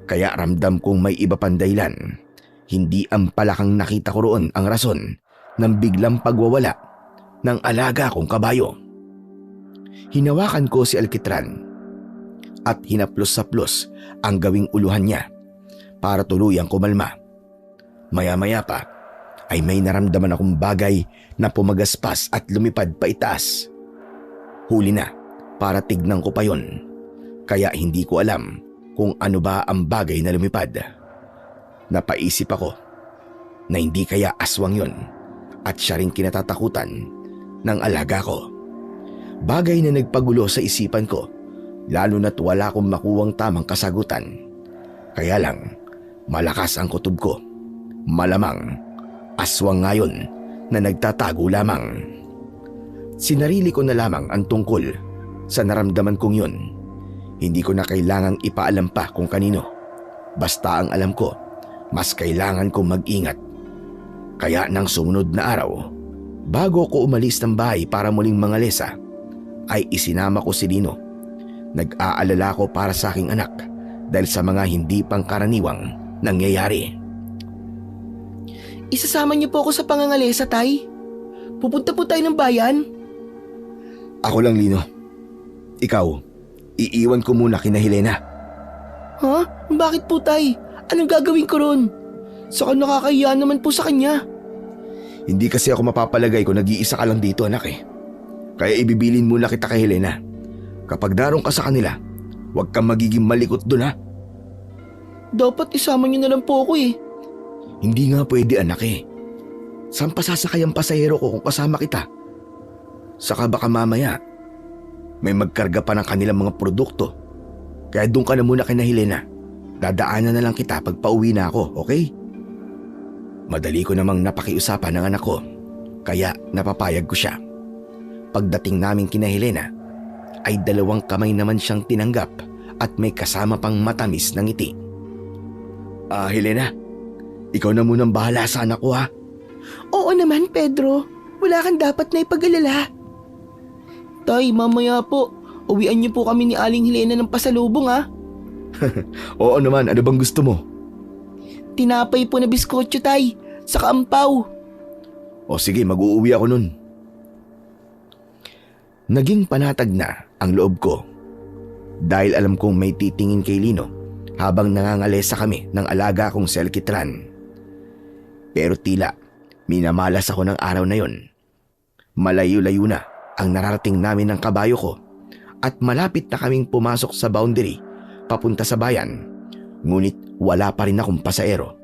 Kaya ramdam kong may iba pang dahilan. Hindi ang palakang nakita ko roon ang rason ng biglang pagwawala ng alaga kong kabayo. Hinawakan ko si Alkitran at hinaplos-saplos ang gawing uluhan niya para tuluyang kumalma. Maya-maya pa ay may naramdaman akong bagay na pumagaspas at lumipad pa itaas. Huli na para tignan ko pa yon, kaya hindi ko alam kung ano ba ang bagay na lumipad. Napaisip ako na hindi kaya aswang yon at siya rin kinatatakutan ng alaga ko. Bagay na nagpagulo sa isipan ko, lalo na't wala akong makuwang tamang kasagutan. Kaya lang, malakas ang kutob ko. Malamang, aswang ngayon na nagtatago lamang. Sinarili ko na lamang ang tungkol sa naramdaman kong yun. Hindi ko na kailangang ipaalam pa kung kanino. Basta ang alam ko mas kailangan kong mag-ingat. Kaya nang sumunod na araw, bago ko umalis ng bahay para muling mangalesa, ay isinama ko si Lino. Nag-aalala ko para sa aking anak dahil sa mga hindi pangkaraniwang nangyayari. Isasama niyo po ako sa pangangalesa, Tay. Pupunta po tayo ng bayan. Ako lang, Lino. Ikaw, iiwan ko muna kina Helena. Ha? Bakit po, Tay? Anong gagawin ko ron? Saka nakakahiya naman po sa kanya. Hindi kasi ako mapapalagay kung nag-iisa ka lang dito, anak eh. Kaya ibibilin muna kita kay Helena. Kapag darong ka sa kanila, huwag kang magiging malikot doon, ha? Dapat isama niyo na lang po ako eh. Hindi nga pwede, anak eh. Saan pa sasakay ang pasahero ko kung kasama kita? Saka baka mamaya, may magkarga pa ng kanilang mga produkto. Kaya doon ka na muna kay Helena. Dadaanan na lang kita pag pauwi na ako, okay? Madali ko namang napakiusapan ng anak ko, kaya napapayag ko siya. Pagdating namin kina Helena, ay 2 kamay naman siyang tinanggap at may kasama pang matamis na ngiti. Helena, ikaw na munang bahala sa anak ko, ha? Oo naman, Pedro. Wala kang dapat na ipag-alala. Tay, mamaya po, uwian niyo po kami ni Aling Helena ng pasalubong, ha? Oo naman, ano bang gusto mo? Tinapay po na biskotso, Tay, saka ampaw. O sige, mag-uuwi ako nun. Naging panatag na ang loob ko dahil alam kong may titingin kay Lino habang nangangalesa kami ng alaga kong si Alkitran. Pero tila minamalas ako ng araw na yon. Malayo-layo na ang nararating namin ng kabayo ko at malapit na kaming pumasok sa boundary papunta sa bayan, ngunit wala pa rin akong pasahero.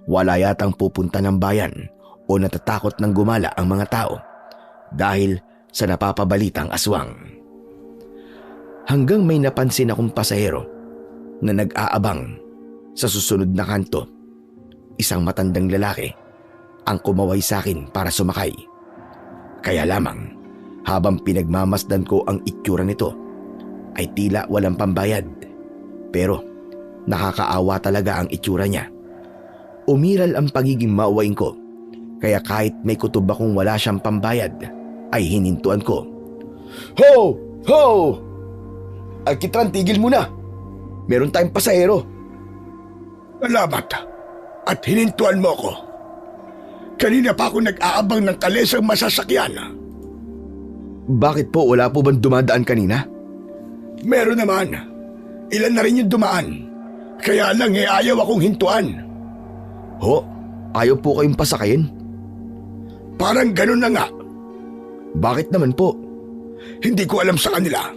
Wala yatang pupunta ng bayan o natatakot ng gumala ang mga tao dahil sa napapabalitang aswang. Hanggang may napansin akong pasahero na nag-aabang sa susunod na kanto. Isang matandang lalaki ang kumaway sa akin para sumakay. Kaya lamang habang pinagmamasdan ko ang itsura nito ay tila walang pambayad. Pero nakakaawa talaga ang itsura niya. Umiral ang pagiging maawain ko, kaya kahit may kutob akong wala siyang pambayad ay hinintuan ko. Ho! Ho! Alkitran, tigil muna! Meron tayong pasahero. Salamat at hinintuan mo ko. Kanina pa ako nag-aabang ng kalesang masasakyan. Bakit po, wala po bang dumadaan kanina? Meron naman. Ilan na rin yung dumaan. Kaya lang ayaw akong hintuan. Ho? Ayaw po kayong pasakayin? Parang ganun na nga. Bakit naman po? Hindi ko alam sa kanila.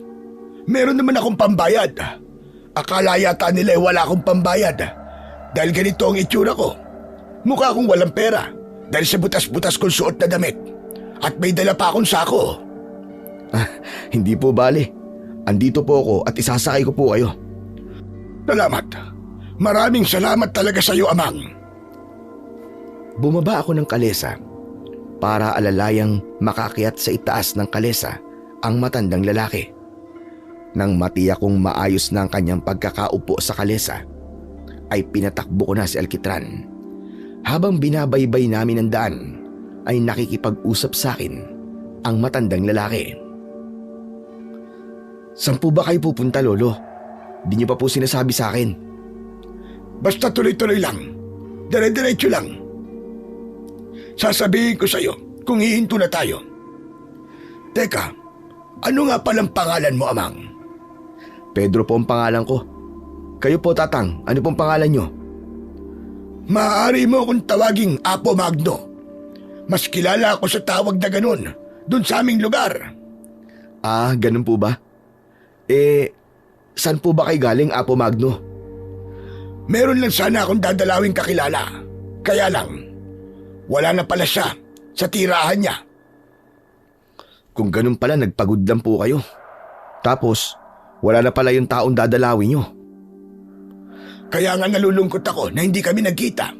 Meron naman akong pambayad. Akala yata nila wala akong pambayad. Dahil ganito ang itsura ko. Mukha akong walang pera dahil sa butas-butas kong suot na damit. At may dala pa akong sako. Hindi po bale. Andito po ako at isasakay ko po kayo. Salamat. Maraming salamat talaga sa iyo, Amang. Bumaba ako ng kalesa para alalayang makakyat sa itaas ng kalesa ang matandang lalaki. Nang matiyak kong maayos na ang kanyang pagkakaupo sa kalesa, ay pinatakbo ko na si Alkitran. Habang binabaybay namin ang daan, ay nakikipag-usap sa akin ang matandang lalaki. Saan po ba kayo pupunta, Lolo? Di niyo pa po sinasabi sa akin. Basta tuloy-tuloy lang. Dire-diretso lang. Sasabihin ko sa'yo kung hihinto na tayo. Teka, ano nga palang pangalan mo, Amang? Pedro po ang pangalan ko. Kayo po, Tatang, ano pong pangalan nyo? Maaari mo akong tawaging Apo Magno. Mas kilala ako sa tawag na ganun dun sa aming lugar. Ganun po ba? Saan po ba kayo galing, Apo Magno? Meron lang sana akong dadalawing kakilala. Kaya lang, wala na pala siya sa tirahan niya. Kung ganun pala, nagpagod lang po kayo. Tapos, wala na pala yung taong dadalawin nyo. Kaya nga nalulungkot ako na hindi kami nagkita.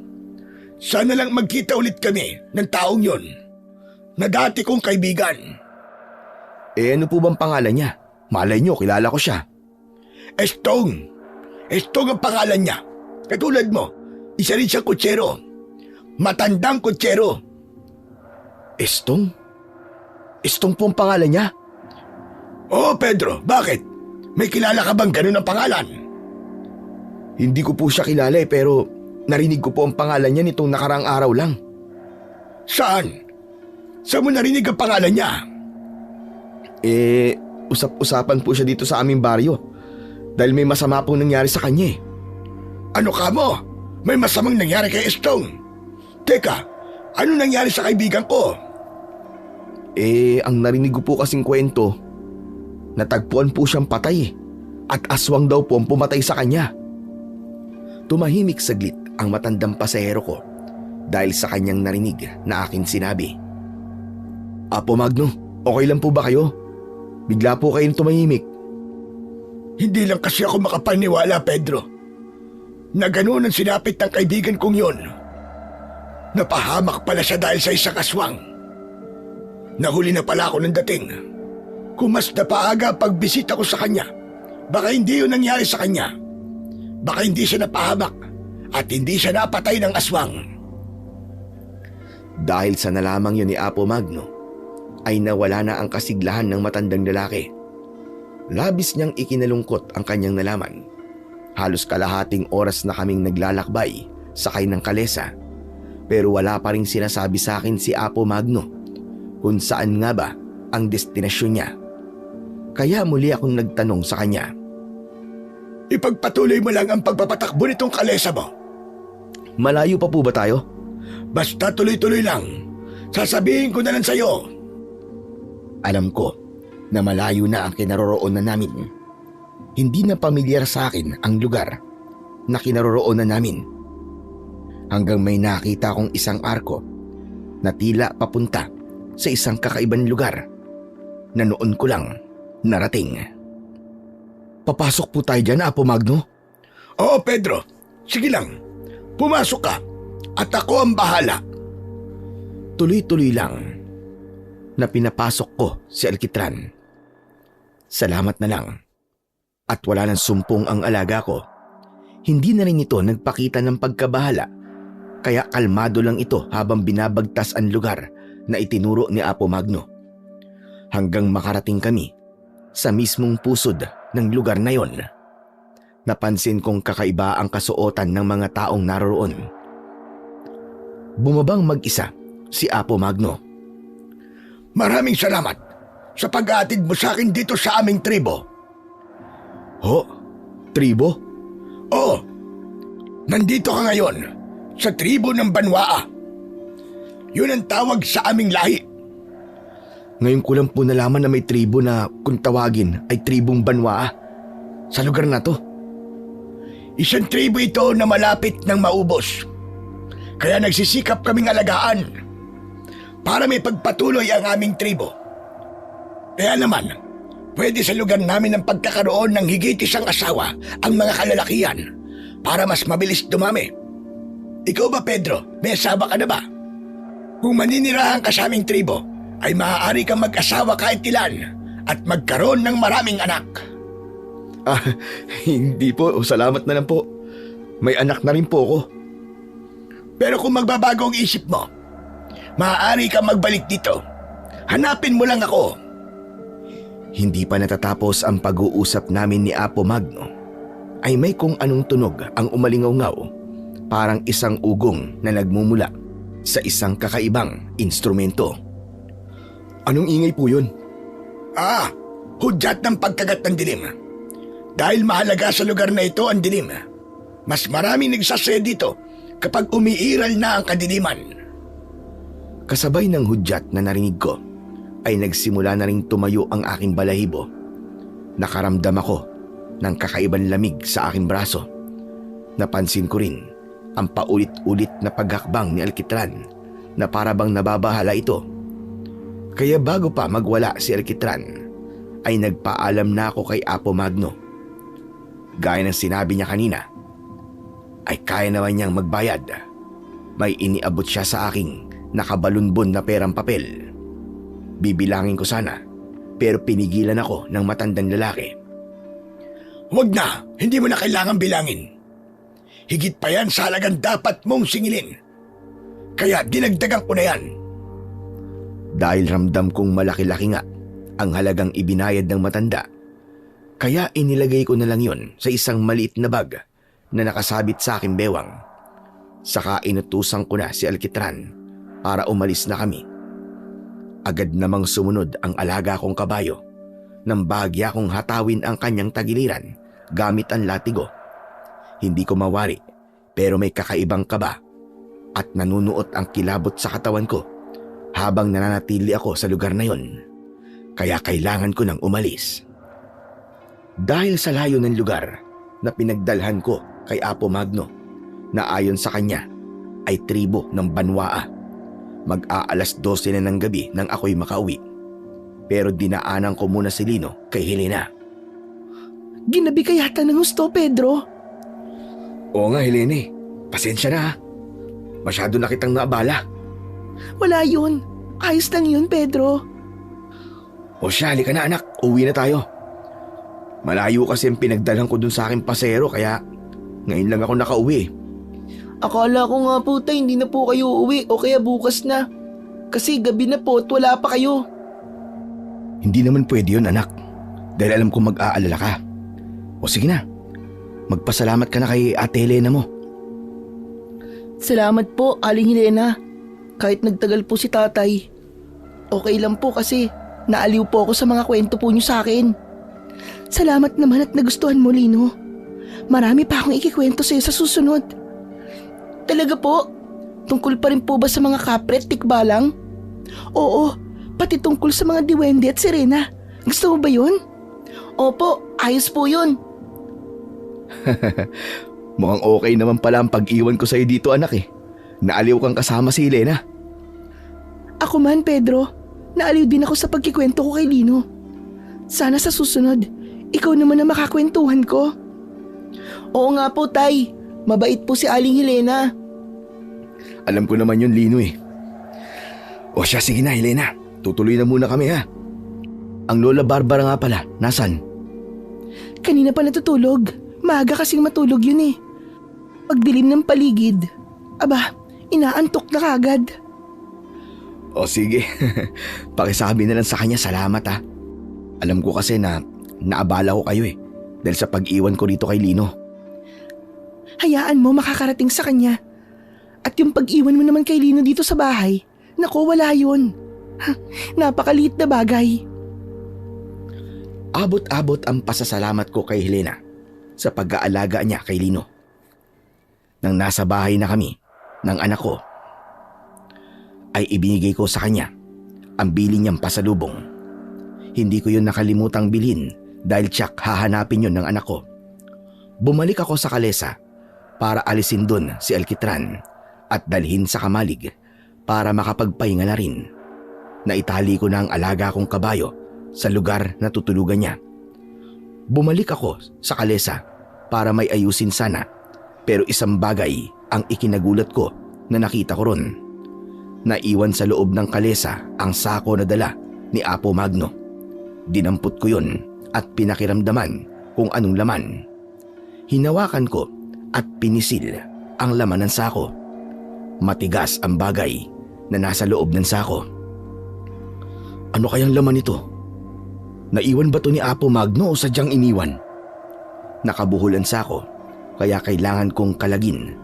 Sana lang magkita ulit kami ng taong yon na dati kong kaibigan. Ano po bang pangalan niya? Malay nyo, kilala ko siya. Estong. Estong ang pangalan niya. Katulad mo, Isa rin siyang kutsero. Matandang kutsero. Estong? Estong po ang pangalan niya? Oo, Pedro. Bakit? May kilala ka bang ganun ang pangalan? Hindi ko po siya kilala pero narinig ko po ang pangalan niya nitong nakaraang araw lang. Saan? Saan mo narinig ang pangalan niya? Usap-usapan po siya dito sa aming baryo. Dahil may masama pong nangyari sa kanya eh. Ano ka mo? May masamang nangyari kay Estong. Teka, ano nangyari sa kaibigan ko? Ang narinig ko po kasing kwento, natagpuan po siyang patay at aswang daw po ang pumatay sa kanya. Tumahimik saglit ang matandang pasahero ko dahil sa kanyang narinig na akin sinabi. Apo Magno, okay lang po ba kayo? Bigla po kayong tumahimik. Hindi lang kasi ako makapaniwala, Pedro, na ganun ang sinapit ng kaibigan kong yun. Napahamak pala siya dahil sa isang aswang. Nahuli na pala ako ng dating. Kung mas napaaga pagbisita ko sa kanya, baka hindi yun nangyari sa kanya. Baka hindi siya napahamak at hindi siya napatay ng aswang. Dahil sa nalamang yun ni Apo Magno, ay nawala na ang kasiglahan ng matandang lalaki. Labis niyang ikinalungkot ang kanyang nalaman. Halos kalahating oras na kaming naglalakbay sakay ng kalesa, pero wala pa ring sinasabi sa akin si Apo Magno kung saan nga ba ang destinasyon niya. Kaya muli akong nagtanong sa kanya. Ipagpatuloy mo lang ang pagpapatakbo nitong kalesa mo. Malayo pa po ba tayo? Basta tuloy-tuloy lang. Sasabihin ko na lang sa'yo. Alam ko na malayo na ang kinaroroonan namin. Hindi na pamilyar sa akin ang lugar na kinaroroonan namin. Hanggang may nakita kong isang arko na tila papunta sa isang kakaibang lugar na noon ko lang narating. Papasok po tayo dyan, Apo Magno? Oo, Pedro. Sige lang. Pumasok ka at ako ang bahala. Tuloy-tuloy lang na pinapasok ko si Alkitran. Salamat na lang. At wala nang sumpong ang alaga ko. Hindi na rin ito nagpakita ng pagkabahala, kaya kalmado lang ito habang binabagtas ang lugar na itinuro ni Apo Magno. Hanggang makarating kami sa mismong pusod ng lugar na yon. Napansin kong kakaiba ang kasuotan ng mga taong naroroon. Bumabang mag-isa si Apo Magno. Maraming salamat sa pag-aatid mo sa akin dito sa aming tribo. Ho? Tribo? Oo. Nandito ka ngayon sa tribo ng Banwaa. Yun ang tawag sa aming lahi. Ngayon ko lang po nalaman na may tribo na kung tawagin ay tribong Banwaa sa lugar na to. Isang tribo ito na malapit ng maubos. Kaya nagsisikap kaming alagaan para may pagpatuloy ang aming tribo. Kaya naman, pwede sa lugar namin ang pagkakaroon ng higit isang asawa ang mga kalalakihan para mas mabilis dumami. Ikaw ba, Pedro? May asawa ka na ba? Kung maninirahan ka sa aming tribo, ay maaari kang mag-asawa kahit ilan at magkaroon ng maraming anak. Hindi po. Salamat na lang po. May anak na rin po ako. Pero kung magbabago ang isip mo, maaari kang magbalik dito. Hanapin mo lang ako. Hindi pa natatapos ang pag-uusap namin ni Apo Magno, ay may kung anong tunog ang umalingaw-ngaw, parang isang ugong na nagmumula sa isang kakaibang instrumento. Anong ingay po yun? Hudyat ng pagkagat ng dilim. Dahil mahalaga sa lugar na ito ang dilim, mas maraming nagsasaya dito kapag umiiral na ang kadiliman. Kasabay ng hudyat na narinig ko, ay nagsimula na ring tumayo ang aking balahibo. Nakaramdam ako ng kakaibang lamig sa aking braso. Napansin ko rin ang paulit-ulit na paghakbang ni Alkitran na para bang nababahala ito. Kaya bago pa magwala si Alkitran, ay nagpaalam na ako kay Apo Magno. Gaya ng sinabi niya kanina, ay kaya naman niyang magbayad. May iniabot siya sa aking nakabalunbon na perang papel. Bibilangin ko sana, pero pinigilan ako ng matandang lalaki. Huwag na, hindi mo na kailangan bilangin. Higit pa yan sa halagang dapat mong singilin. Kaya dinagdagan ko na yan. Dahil ramdam kong malaki-laki nga ang halagang ibinayad ng matanda, kaya inilagay ko na lang yon sa isang maliit na bag na nakasabit sa aking bewang. Saka inutusan ko na si Alkitran para umalis na kami. Agad namang sumunod ang alaga kong kabayo nang bahagya kong hatawin ang kanyang tagiliran gamit ang latigo. Hindi ko mawari pero may kakaibang kaba at nanunuot ang kilabot sa katawan ko habang nananatili ako sa lugar na yon. Kaya kailangan ko nang umalis. Dahil sa layo ng lugar na pinagdalhan ko kay Apo Magno na ayon sa kanya ay tribo ng Banwaa. Mag-aalas 12 na ng gabi nang ako'y makauwi. Pero dinaanan ko muna si Lino kay Helena. Ginabi ka yata ng gusto, Pedro. Oo nga, Helene. Pasensya na ha. Masyado na kitang naabala. Wala yun. Ayos lang yun, Pedro. O siya, halika na anak. Uwi na tayo. Malayo kasi ang pinagdalan ko dun sa aking pasero kaya ngayon lang ako nakauwi. Akala ko nga po tay, hindi na po kayo uuwi o kaya bukas na. Kasi gabi na po at wala pa kayo. Hindi naman pwede yun anak. Dahil alam ko mag-aalala ka. O sige na. Magpasalamat ka na kay Ate Helena mo. Salamat po, Aling Helena. Kahit nagtagal po si tatay. Okay lang po kasi naaliw po ako sa mga kwento po niyo sa akin. Salamat naman at nagustuhan mo, Lino. Marami pa akong ikikwento sa'yo sa susunod. Talaga po? Tungkol pa rin po ba sa mga kapre at tikbalang? Oo, pati tungkol sa mga diwende at sirena. Gusto mo ba yun? Opo, ayos po yun. Mukhang okay naman pala ang pag-iwan ko sa'yo dito anak eh. Naaliw kang kasama si Helena. Ako man, Pedro. Naaliw din ako sa pagkikwento ko kay Lino. Sana sa susunod, ikaw naman ang makakwentuhan ko. Oo nga po, Tay. Mabait po si Aling Helena. Alam ko naman yun, Lino eh. O siya, sige na Helena. Tutuloy na muna kami ha. Ang Lola Barbara nga pala, nasan? Kanina pa natutulog. Maaga kasing matulog yun eh. Pagdilim ng paligid, aba, inaantok na kagad. O sige, pakisabi na lang sa kanya salamat ha. Alam ko kasi na naabala ko kayo eh. Dahil sa pag-iwan ko rito kay Lino. Hayaan mo makakarating sa kanya. At yung pag-iwan mo naman kay Lino dito sa bahay, naku, wala yun. Napakaliit na bagay. Abot-abot ang pasasalamat ko kay Helena sa pag-aalaga niya kay Lino. Nang nasa bahay na kami ng anak ko, ay ibinigay ko sa kanya ang bili niyang pasalubong. Hindi ko yun nakalimutang bilhin dahil tiyak hahanapin yun ng anak ko. Bumalik ako sa kalesa para alisin dun si Alkitran at dalhin sa kamalig para makapagpahinga na rin. Naitali ko na ang alaga kong kabayo sa lugar na tutulugan niya. Bumalik ako sa kalesa para may ayusin sana, pero isang bagay ang ikinagulat ko na nakita ko ron. Naiwan sa loob ng kalesa ang sako na dala ni Apo Magno. Dinampot ko yun at pinakiramdaman kung anong laman. Hinawakan ko at pinisil ang laman ng sako. Matigas ang bagay na nasa loob ng sako. Ano kayang laman ito? Naiwan ba to ni Apo Magno o sadyang iniwan? Nakabuhol ang sako kaya kailangan kong kalagin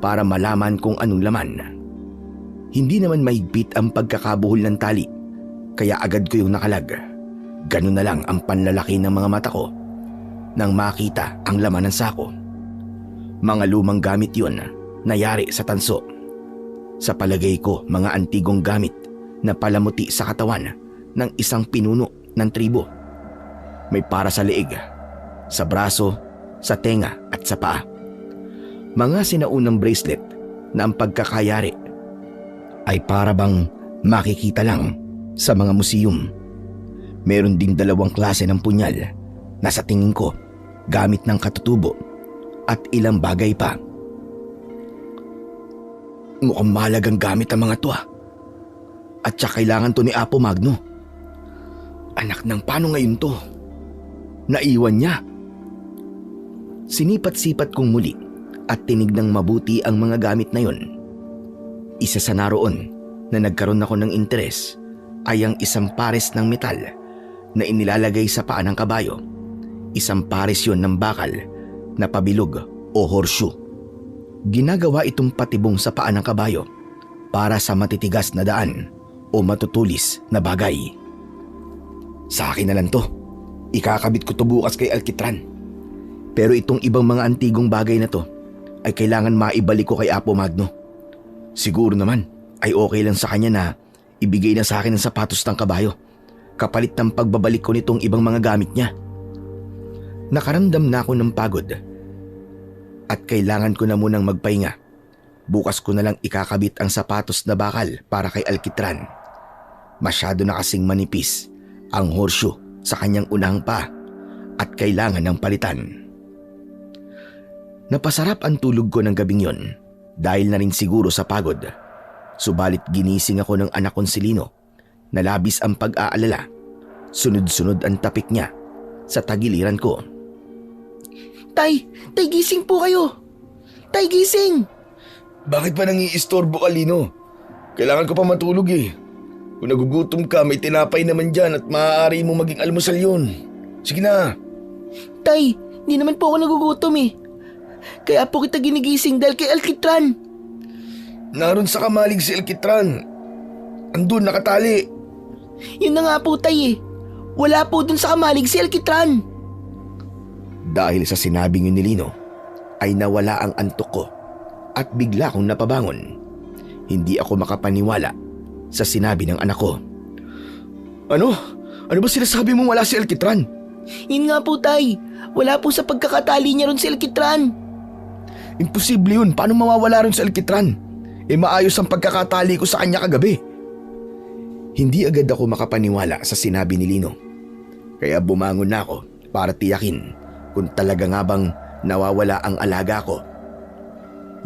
para malaman kung anong laman. Hindi naman mahigpit ang pagkakabuhol ng tali kaya agad ko yung nakalag. Ganun na lang ang panlalaki ng mga mata ko nang makita ang laman ng sako. Mga lumang gamit yun na yari sa tanso. Sa palagay ko, mga antigong gamit na palamuti sa katawan ng isang pinuno ng tribo. May para sa leeg, sa braso, sa tenga at sa paa. Mga sinaunang bracelet na ang pagkakayari ay para bang makikita lang sa mga museum. Meron ding dalawang klase ng punyal na sa tingin ko gamit ng katutubo at ilang bagay pa. Mukhang mahalagang gamit ang mga to ah. At siya kailangan to ni Apo Magno. Anak ng paano ngayon to? Naiwan niya. Sinipat-sipat kong muli at tinignang mabuti ang mga gamit na yon. Isa sa naroon na nagkaroon ako ng interes ay ang isang pares ng metal na inilalagay sa paa ng kabayo. Isang pares yon ng bakal na pabilog o horseshoe. Ginagawa itong patibong sa paa ng kabayo para sa matitigas na daan o matutulis na bagay. Sa akin na lang to. Ikakabit ko to bukas kay Alkitran. Pero itong ibang mga antigong bagay na to ay kailangan maibalik ko kay Apo Magno. Siguro naman ay okay lang sa kanya na ibigay na sa akin ang sapatos ng kabayo kapalit ng pagbabalik ko nitong ibang mga gamit niya. Nakaramdam na ako ng pagod at kailangan ko na munang magpahinga. Bukas ko na lang ikakabit ang sapatos na bakal para kay Alkitran. Masyado na kasing manipis ang horseshoe sa kanyang unahang pa at kailangan ng palitan. Napasarap ang tulog ko ng gabing yon dahil na rin siguro sa pagod. Subalit ginising ako ng anak kong si Lino na labis ang pag-aalala. Sunod-sunod ang tapik niya sa tagiliran ko. Tay gising po kayo. Tay, gising. Bakit pa nangiistorbo ka, Lino? Kailangan ko pa matulog eh. Kung nagugutom ka, may tinapay naman dyan at maaari mo maging almusal yun. Sige na. Tay, hindi naman po ako nagugutom eh. Kaya po kita ginigising dahil kay Alkitran. Naroon sa kamalig si Alkitran. Andun, nakatali. Yun na nga po, tay eh. Wala po dun sa kamalig si Alkitran. Dahil sa sinabing yun ni Lino, ay nawala ang antok ko at bigla akong napabangon. Hindi ako makapaniwala sa sinabi ng anak ko. Ano? Ano ba sinasabi mong wala si Alkitran? Yun nga po, tay. Wala po sa pagkakatali niya ron si Alkitran. Imposible yun. Paano mawawala ron si Alkitran? Maayos ang pagkakatali ko sa kanya kagabi. Hindi agad ako makapaniwala sa sinabi ni Lino. Kaya bumangon na ako para tiyakin kung talaga nga bang nawawala ang alaga ko.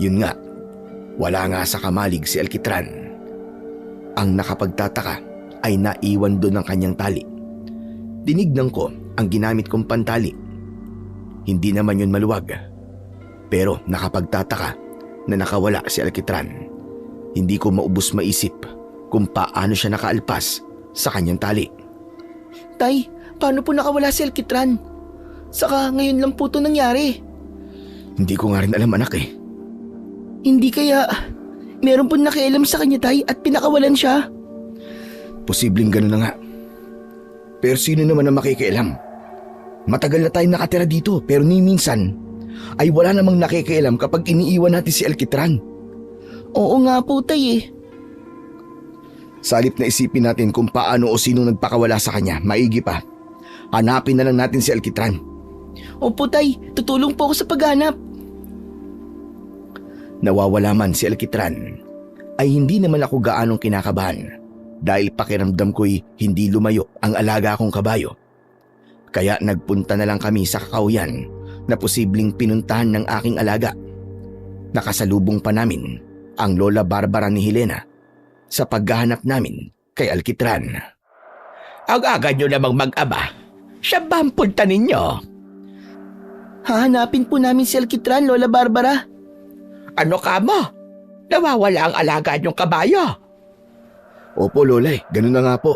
Yun nga, wala nga sa kamalig si Alkitran. Ang nakapagtataka ay naiwan doon ang kanyang tali. Tinignan ko ang ginamit kong pantali. Hindi naman yun maluwag. Pero nakapagtataka na nakawala si Alkitran. Hindi ko maubos maisip kung paano siya nakaalpas sa kanyang tali. Tay, paano po nakawala si Alkitran? Saka ngayon lang po ito nangyari. Hindi ko nga rin alam, anak eh. Hindi kaya meron po nakialam sa kanya, tay, at pinakawalan siya? Posibleng gano'n na nga. Pero sino naman ang makikialam? Matagal na tayong nakatira dito pero ni minsan ay wala namang nakikialam kapag iniiwan natin si Alkitran. Oo nga po, tay eh. Sa halip na isipin natin kung paano o sino nagpakawala sa kanya, maigi pa. Hanapin na lang natin si Alkitran. Opo, tay. Tutulong po ako sa paghanap. Nawawala man si Alkitran, ay hindi naman ako gaanong kinakabahan dahil pakiramdam ko'y hindi lumayo ang alaga kong kabayo. Kaya nagpunta na lang kami sa kakauyan na posibleng pinuntahan ng aking alaga. Nakasalubong pa namin ang Lola Barbara ni Helena sa paghahanap namin kay Alkitran. Ang aga nyo namang mag-ama. Siya ba ang punta ninyo? Hahanapin po namin si Alkitran, Lola Barbara. Ano ka mo? Nawawala ang alaga niyong kabayo. Opo, Lola, ganun na nga po.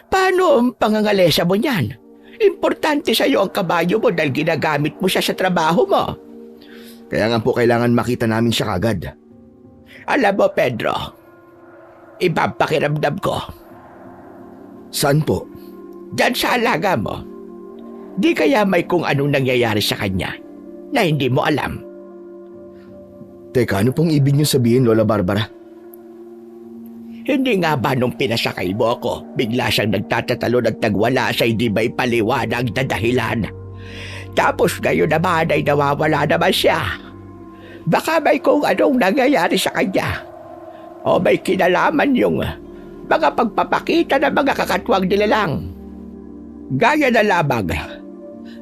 Paano ang pangangalesa mo niyan? Importante sa'yo ang kabayo mo dahil ginagamit mo siya sa trabaho mo. Kaya nga po kailangan makita namin siya kagad. Alam mo, Pedro, iba ang pakiramdam ko. Saan po? Diyan sa alaga mo. Di kaya may kung anong nangyayari sa kanya na hindi mo alam. Teka, ano pong ibig niyo sabihin, Lola Barbara? Hindi nga ba nung pinasakay mo ako, bigla siyang nagtatatalon at nagwala siya, hindi ba ipaliwanag na dahilan? Tapos ngayon naman ay nawawala naman siya. Baka may kung anong nangyayari sa kanya. O may kinalaman yung mga pagpapakita ng mga kakatwang nila lang. Gaya na lamang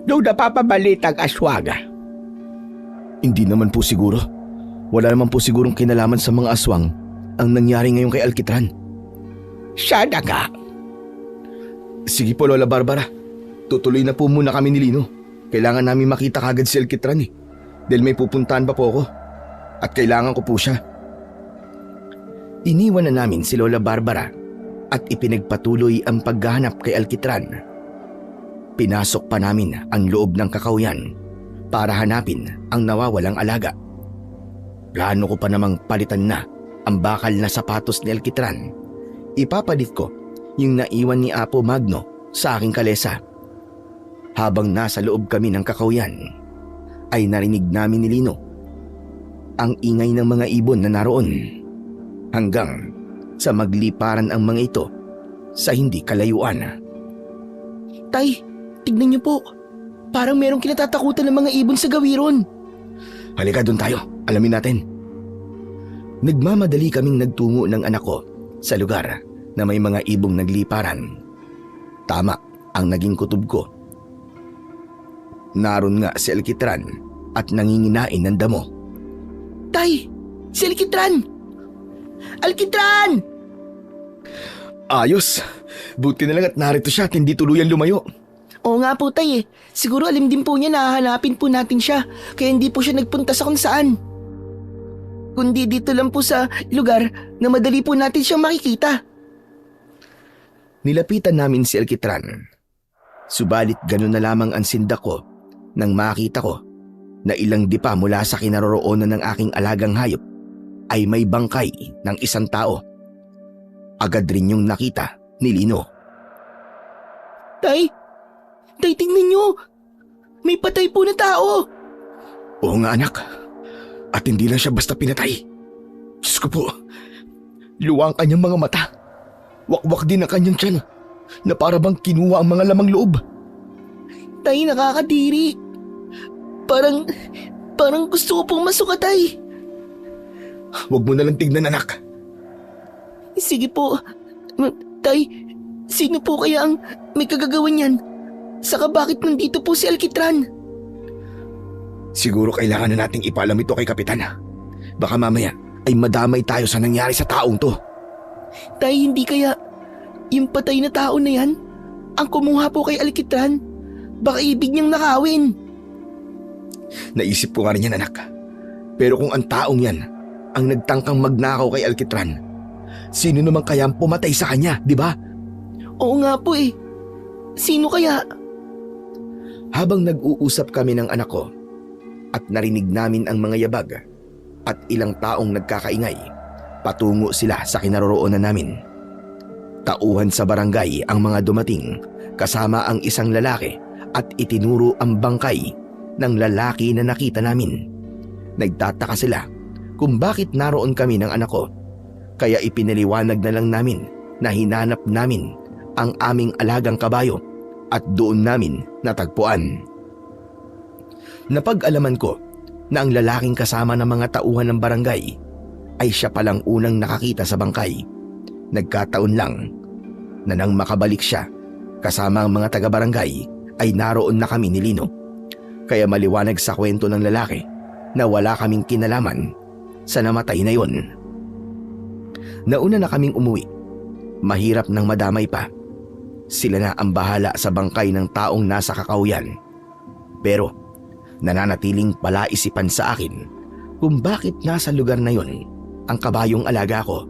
nung napapabalitang aswang. Hindi naman po siguro. Wala naman po sigurong kinalaman sa mga aswang ang nangyari ngayon kay Alkitran. Sana nga. Sige po, Lola Barbara. Tutuloy na po muna kami ni Lino. Kailangan namin makita kagad si Alkitran eh. dahil may pupuntahan pa po ako at kailangan ko po siya. Iniwan na namin si Lola Barbara at ipinagpatuloy ang paghahanap kay Alkitran. Pinasok pa namin ang loob ng kakauyan para hanapin ang nawawalang alaga. Plano ko pa namang palitan na ang bakal na sapatos ni Alkitran. Ipapalit ko yung naiwan ni Apo Magno sa aking kalesa. Habang nasa loob kami ng kakauyan, ay narinig namin ni Lino ang ingay ng mga ibon na naroon hanggang sa magliparan ang mga ito sa hindi kalayuan. Tay, tignan niyo po. Parang merong kinatatakutan ng mga ibon sa gawiron. Halika doon tayo, alamin natin. Nagmamadali kaming nagtungo ng anak ko sa lugar na may mga ibong nagliparan. Tama ang naging kutob ko. Naroon nga si Alkitran at nanginginain ng damo. Tay, si Alkitran! Alkitran! Ayos! Buti na lang at narito siya at hindi tuluyan lumayo. Oo nga po tay Siguro alim din po niya na hahanapin po natin siya. Kaya hindi po siya nagpunta sa kung saan. Kundi dito lang po sa lugar na madali po natin siyang makikita. Nilapitan namin si Alkitran. Subalit ganun na lamang ang sindak ko nang makita ko na ilang dipa mula sa kinaroroonan ng aking alagang hayop ay may bangkay ng isang tao. Agad rin yung nakita ni Lino. Tay, tingnan niyo. May patay po na tao. Oo nga anak. At hindi lang siya basta pinatay. Diyos ko po, luwang kanyang mga mata. Wakwak din ang kanyang tiyan na para bang kinuha ang mga lamang loob. Tay, nakakadiri. Parang gusto ko pong masukatay. Huwag mo nalang tignan anak. Sige po. Tay, sino po kaya ang may kagagawan niyan? Saka bakit nandito po si Alkitran? Siguro kailangan na nating ipaalam ito kay Kapitan. Baka mamaya ay madamay tayo sa nangyari sa taong to. Tay, hindi kaya yung patay na tao na yan ang kumuha po kay Alkitran? Baka ibig niyang nakawin. Naisip ko nga rin yan anak. Pero kung ang taong yan ang nagtangkang magnakaw kay Alkitran, sino naman kaya ang pumatay sa kanya, di ba? Oo nga po Sino kaya? Habang nag-uusap kami ng anak ko at narinig namin ang mga yabag at ilang taong nagkakaingay, patungo sila sa kinaroroonan namin. Tauhan sa barangay ang mga dumating kasama ang isang lalaki at itinuro ang bangkay ng lalaki na nakita namin. Nagtataka sila kung bakit naroon kami ng anak ko, kaya ipinaliwanag na lang namin na hinanap namin ang aming alagang kabayo at doon namin natagpuan. Napag-alaman ko na ang lalaking kasama ng mga tauhan ng barangay ay siya palang unang nakakita sa bangkay. Nagkataon lang na nang makabalik siya kasama ang mga taga-barangay ay naroon na kami ni Lino. Kaya maliwanag sa kwento ng lalaki na wala kaming kinalaman sa namatay na yon. Nauna na kaming umuwi. Mahirap nang madamay pa. Sila na ang bahala sa bangkay ng taong nasa kakauyan. Pero nananatiling palaisipan sa akin kung bakit nasa lugar na yon ang kabayong alaga ko.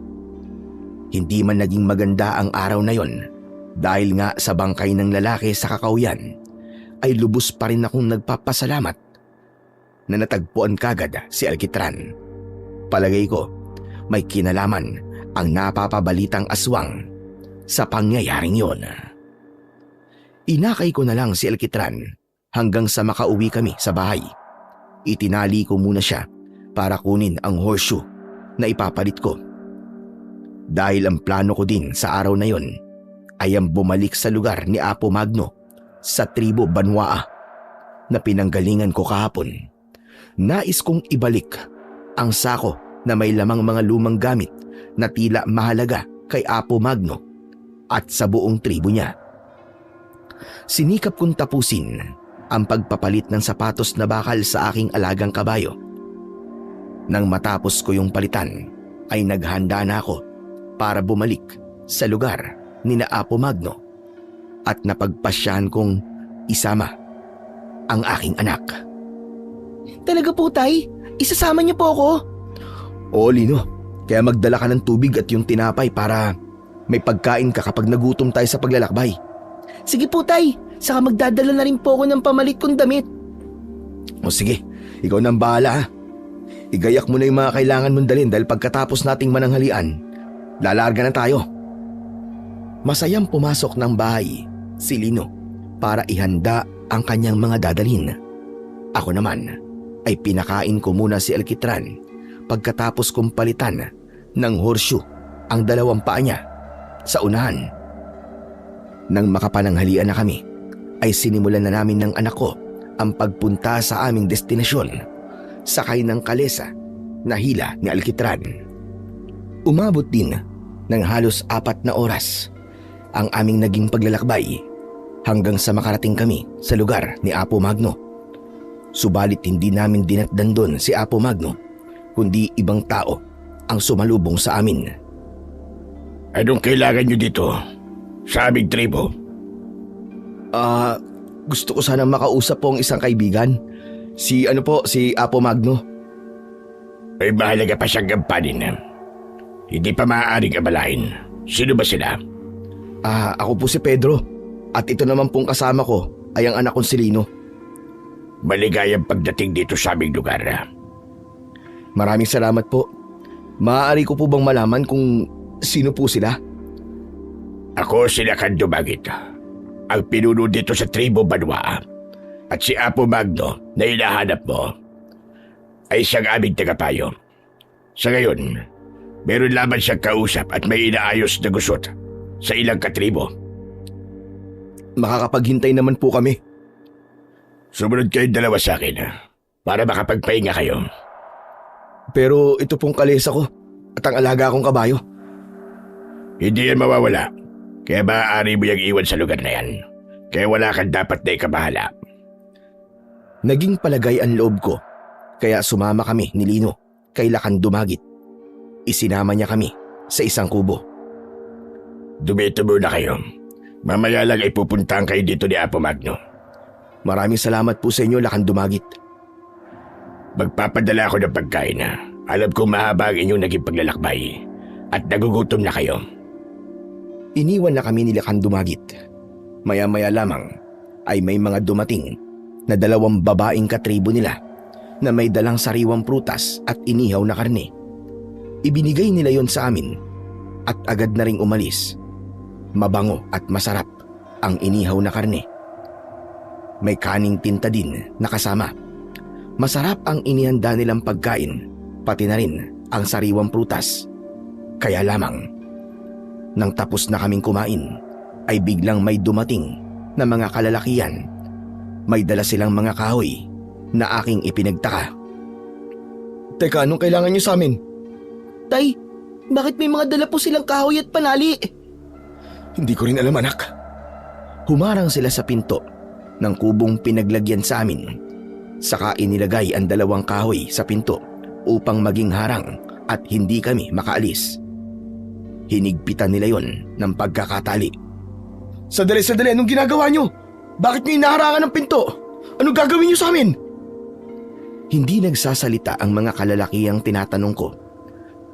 Hindi man naging maganda ang araw na yon dahil nga sa bangkay ng lalaki sa kakauyan ay lubos pa rin akong nagpapasalamat na natagpuan kagad si Alkitran. Palagay ko may kinalaman ang napapabalitang aswang sa pangyayaring yon. Inakay ko na lang si Alkitran hanggang sa makauwi kami sa bahay. Itinali ko muna siya para kunin ang horseshoe na ipapalit ko. Dahil ang plano ko din sa araw na yon ay ang bumalik sa lugar ni Apo Magno sa tribo Banwaa na pinanggalingan ko kahapon. Nais kong ibalik ang sako na may lamang mga lumang gamit na tila mahalaga kay Apo Magno at sa buong tribo niya. Sinikap kong tapusin ang pagpapalit ng sapatos na bakal sa aking alagang kabayo. Nang matapos ko yung palitan, ay naghanda na ako para bumalik sa lugar ni na Apo Magno at napagpasyahan kong isama ang aking anak. Talaga po, Tay? Isasama niyo po ako? Oo, Lino. Kaya magdala ka ng tubig at yung tinapay para may pagkain ka kapag nagutom tayo sa paglalakbay. Sige po, Tay. Saka magdadala na rin po ako ng pamalit kong damit. O sige, ikaw nang bahala ha. Igayak mo na yung mga kailangan mong dalhin dahil pagkatapos nating mananghalian, lalarga na tayo. Masayang pumasok ng bahay si Lino para ihanda ang kanyang mga dadalhin. Ako naman ay pinakain ko muna si Alkitran pagkatapos kong palitan ng horseshoe ang dalawang paa niya sa unahan. Nang makapananghalian na kami, ay sinimulan na namin ng anak ko ang pagpunta sa aming destinasyon, sakay ng kalesa na hila ni Alkitran. Umabot din ng halos 4 na oras ang aming naging paglalakbay hanggang sa makarating kami sa lugar ni Apo Magno. Subalit hindi namin dinatdan doon si Apo Magno, kundi ibang tao ang sumalubong sa amin. Anong kailangan nyo dito sa aming tribo? Gusto ko sanang makausap po ang isang kaibigan. Si Apo Magno. Ay mahalaga pa siyang gampanin. Hindi pa maaaring abalahin. Sino ba sila? Ako po si Pedro. At ito naman pong kasama ko ay ang anak kong si Lino. Maligayang pagdating dito sa aming lugar. Maraming salamat po. Maaari ko po bang malaman kung sino po sila? Ako si Lakhan Dumagit, ang pinuno dito sa tribo Banwa. At si Apo Magno na hinahanap mo ay siyang aming tagapayo. Sa ngayon, meron lamang siyang kausap at may inaayos na gusot sa ilang katribo. Makakapaghintay naman po kami. Sumunod kayong dalawa sa akin para makapagpahinga kayo. Pero ito pong kalesa ko at ang alaga kong kabayo. Hindi yan mawawala, kaya maaari mo yung iwan sa lugar na yan. Kaya wala kang dapat na ikabahala. Naging palagay ang loob ko, kaya sumama kami ni Lino kay Lakhan Dumagit. Isinama niya kami sa isang kubo. Dumito muna kayo. Mamaya lang ay pupuntahan kayo dito ni Apo Magno. Maraming salamat po sa inyo, Lakhan Dumagit. Magpapadala ako ng pagkain na. Alam kong mahaba ang inyong naging paglalakbay at nagugutom na kayo. Iniwan na kami ni Lakhan Dumagit. Maya-maya lamang ay may mga dumating na 2 babaeng katribo nila na may dalang sariwang prutas at inihaw na karne. Ibinigay nila yon sa amin at agad na ring umalis. Mabango at masarap ang inihaw na karne. May kaning tinta din na kasama. Masarap ang inihanda nilang pagkain, pati na rin ang sariwang prutas. Kaya lamang, nang tapos na kaming kumain, ay biglang may dumating na mga kalalakihan. May dala silang mga kahoy na aking ipinagtaka. Teka, anong kailangan niyo sa amin? Tay, bakit may mga dala po silang kahoy at panali? Hindi ko rin alam, anak. Humarang sila sa pinto ng kubong pinaglagyan sa amin. Saka inilagay ang 2 kahoy sa pinto upang maging harang at hindi kami makaalis. Hinigpitan nila yon ng pagkakatali. Sadali, anong ginagawa niyo? Bakit niyo inaharangan ng pinto? Anong gagawin niyo sa amin? Hindi nagsasalita ang mga kalalakihang tinatanong ko.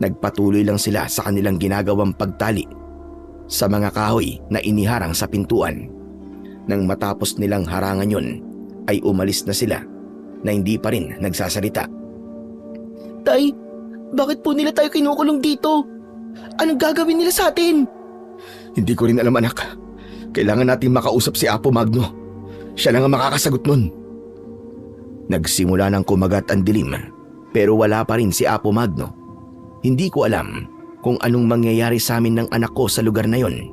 Nagpatuloy lang sila sa kanilang ginagawang pagtali sa mga kahoy na iniharang sa pintuan. Nang matapos nilang harangan yon, ay umalis na sila na hindi pa rin nagsasalita. Tay, bakit po nila tayo kinukulong dito? Anong gagawin nila sa atin? Hindi ko rin alam, anak. Kailangan natin makausap si Apo Magno. Siya lang ang makakasagot nun. Nagsimula ng kumagat ang dilim, pero wala pa rin si Apo Magno. Hindi ko alam kung anong mangyayari sa amin ng anak ko sa lugar na yon.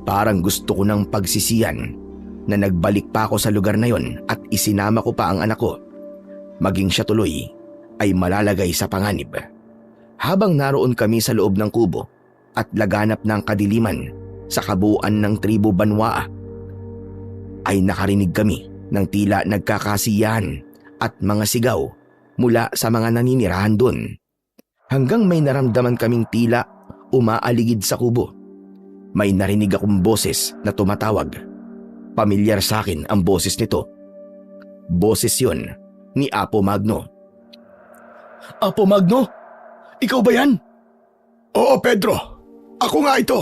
Parang gusto ko ng pagsisiyan na nagbalik pa ako sa lugar na yon at isinama ko pa ang anak ko. Maging siya tuloy ay malalagay sa panganib. Habang naroon kami sa loob ng kubo at laganap ng kadiliman sa kabuuan ng tribo Banwa, ay nakarinig kami ng tila nagkakasiyahan at mga sigaw mula sa mga naninirahan doon. Hanggang may naramdaman kaming tila umaaligid sa kubo. May narinig akong boses na tumatawag. Pamilyar sa akin ang boses nito. Boses yon ni Apo Magno. Apo Magno, ikaw ba yan? Oo, Pedro. Ako nga ito.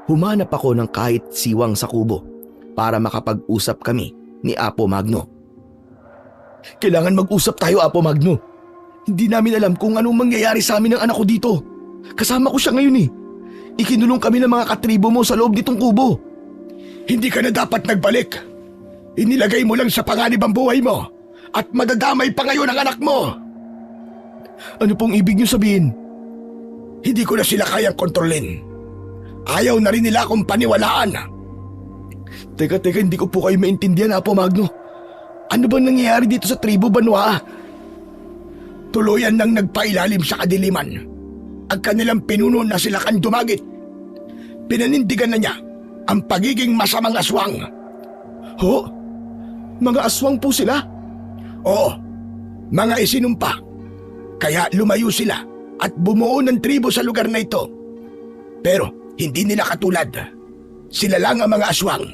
Humanap ako ng kahit siwang sa kubo para makapag-usap kami ni Apo Magno. Kailangan mag-usap tayo, Apo Magno. Hindi namin alam kung anong mangyayari sa amin ng anak ko dito. Kasama ko siya ngayon eh. Ikinulong kami ng mga katribo mo sa loob nitong kubo. Hindi ka na dapat nagbalik. Inilagay mo lang sa panganib ang buhay mo at madadamay pa ngayon ang anak mo. Ano pong ibig niyo sabihin? Hindi ko na sila kayang kontrolin. Ayaw na rin nila akong paniwalaan. Teka, hindi ko po kayo maintindihan, Apo Magno. Ano bang nangyayari dito sa tribo Banwa? Tuluyan nang nagpailalim sa kadiliman. Ang kanilang pinuno na sila kan dumagit. Pinanindigan na niya ang pagiging masamang aswang. Ho? Mga aswang po sila? Oo, mga isinumpa. Kaya lumayo sila at bumuo ng tribo sa lugar na ito. Pero hindi nila katulad. Sila lang ang mga aswang.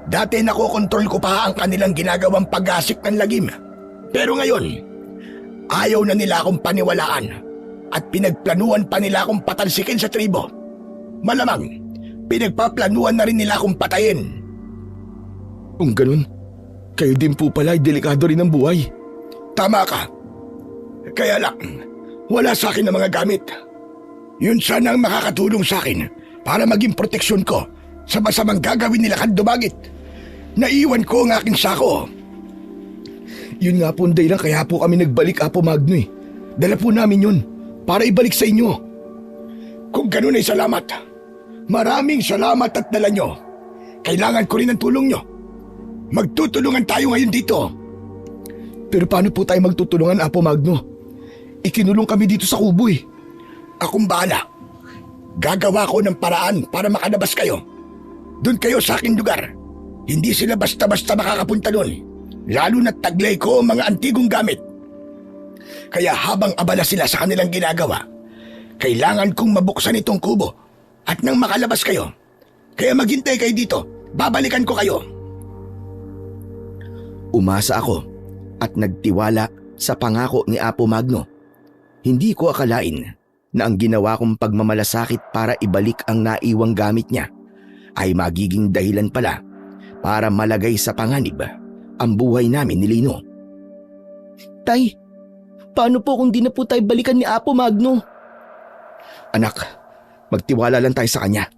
Dati nakokontrol ko pa ang kanilang ginagawang pag-asik ng lagim. Pero ngayon, ayaw na nila akong paniwalaan at pinagplanuhan pa nila akong patalsikin sa tribo. Malamang, pinagpaplanuhan na rin nila akong patayin. Kung ganun, kayo din po pala ay delikado rin ang buhay. Tama ka. Kaya lang, wala sa akin ang mga gamit. Yun sana ang makakatulong sa akin para maging proteksyon ko sa masamang gagawin nila kan dumagit. Naiwan ko ang aking sako. Yun nga po ang dahilan kaya po kami nagbalik, Apo Magno eh. Dala po namin yun para ibalik sa inyo. Kung ganun ay salamat. Maraming salamat at dala nyo. Kailangan ko rin ng tulong nyo. Magtutulungan tayo ngayon dito. Pero paano po tayo magtutulungan, Apo Magno? Ikinulong kami dito sa kubo eh. Akong bahala. Gagawa ko ng paraan para makalabas kayo. Doon kayo sa aking lugar. Hindi sila basta-basta makakapunta doon. Lalo na't taglay ko ang mga antigong gamit. Kaya habang abala sila sa kanilang ginagawa, kailangan kong mabuksan itong kubo. At nang makalabas kayo, kaya maghintay kayo dito. Babalikan ko kayo. Umasa ako at nagtiwala sa pangako ni Apo Magno. Hindi ko akalain na ang ginawa kong pagmamalasakit para ibalik ang naiwang gamit niya ay magiging dahilan pala para malagay sa panganib ang buhay namin ni Lino. Tay, paano po kung di na po tayo balikan ni Apo Magno? Anak, magtiwala lang tayo sa kanya.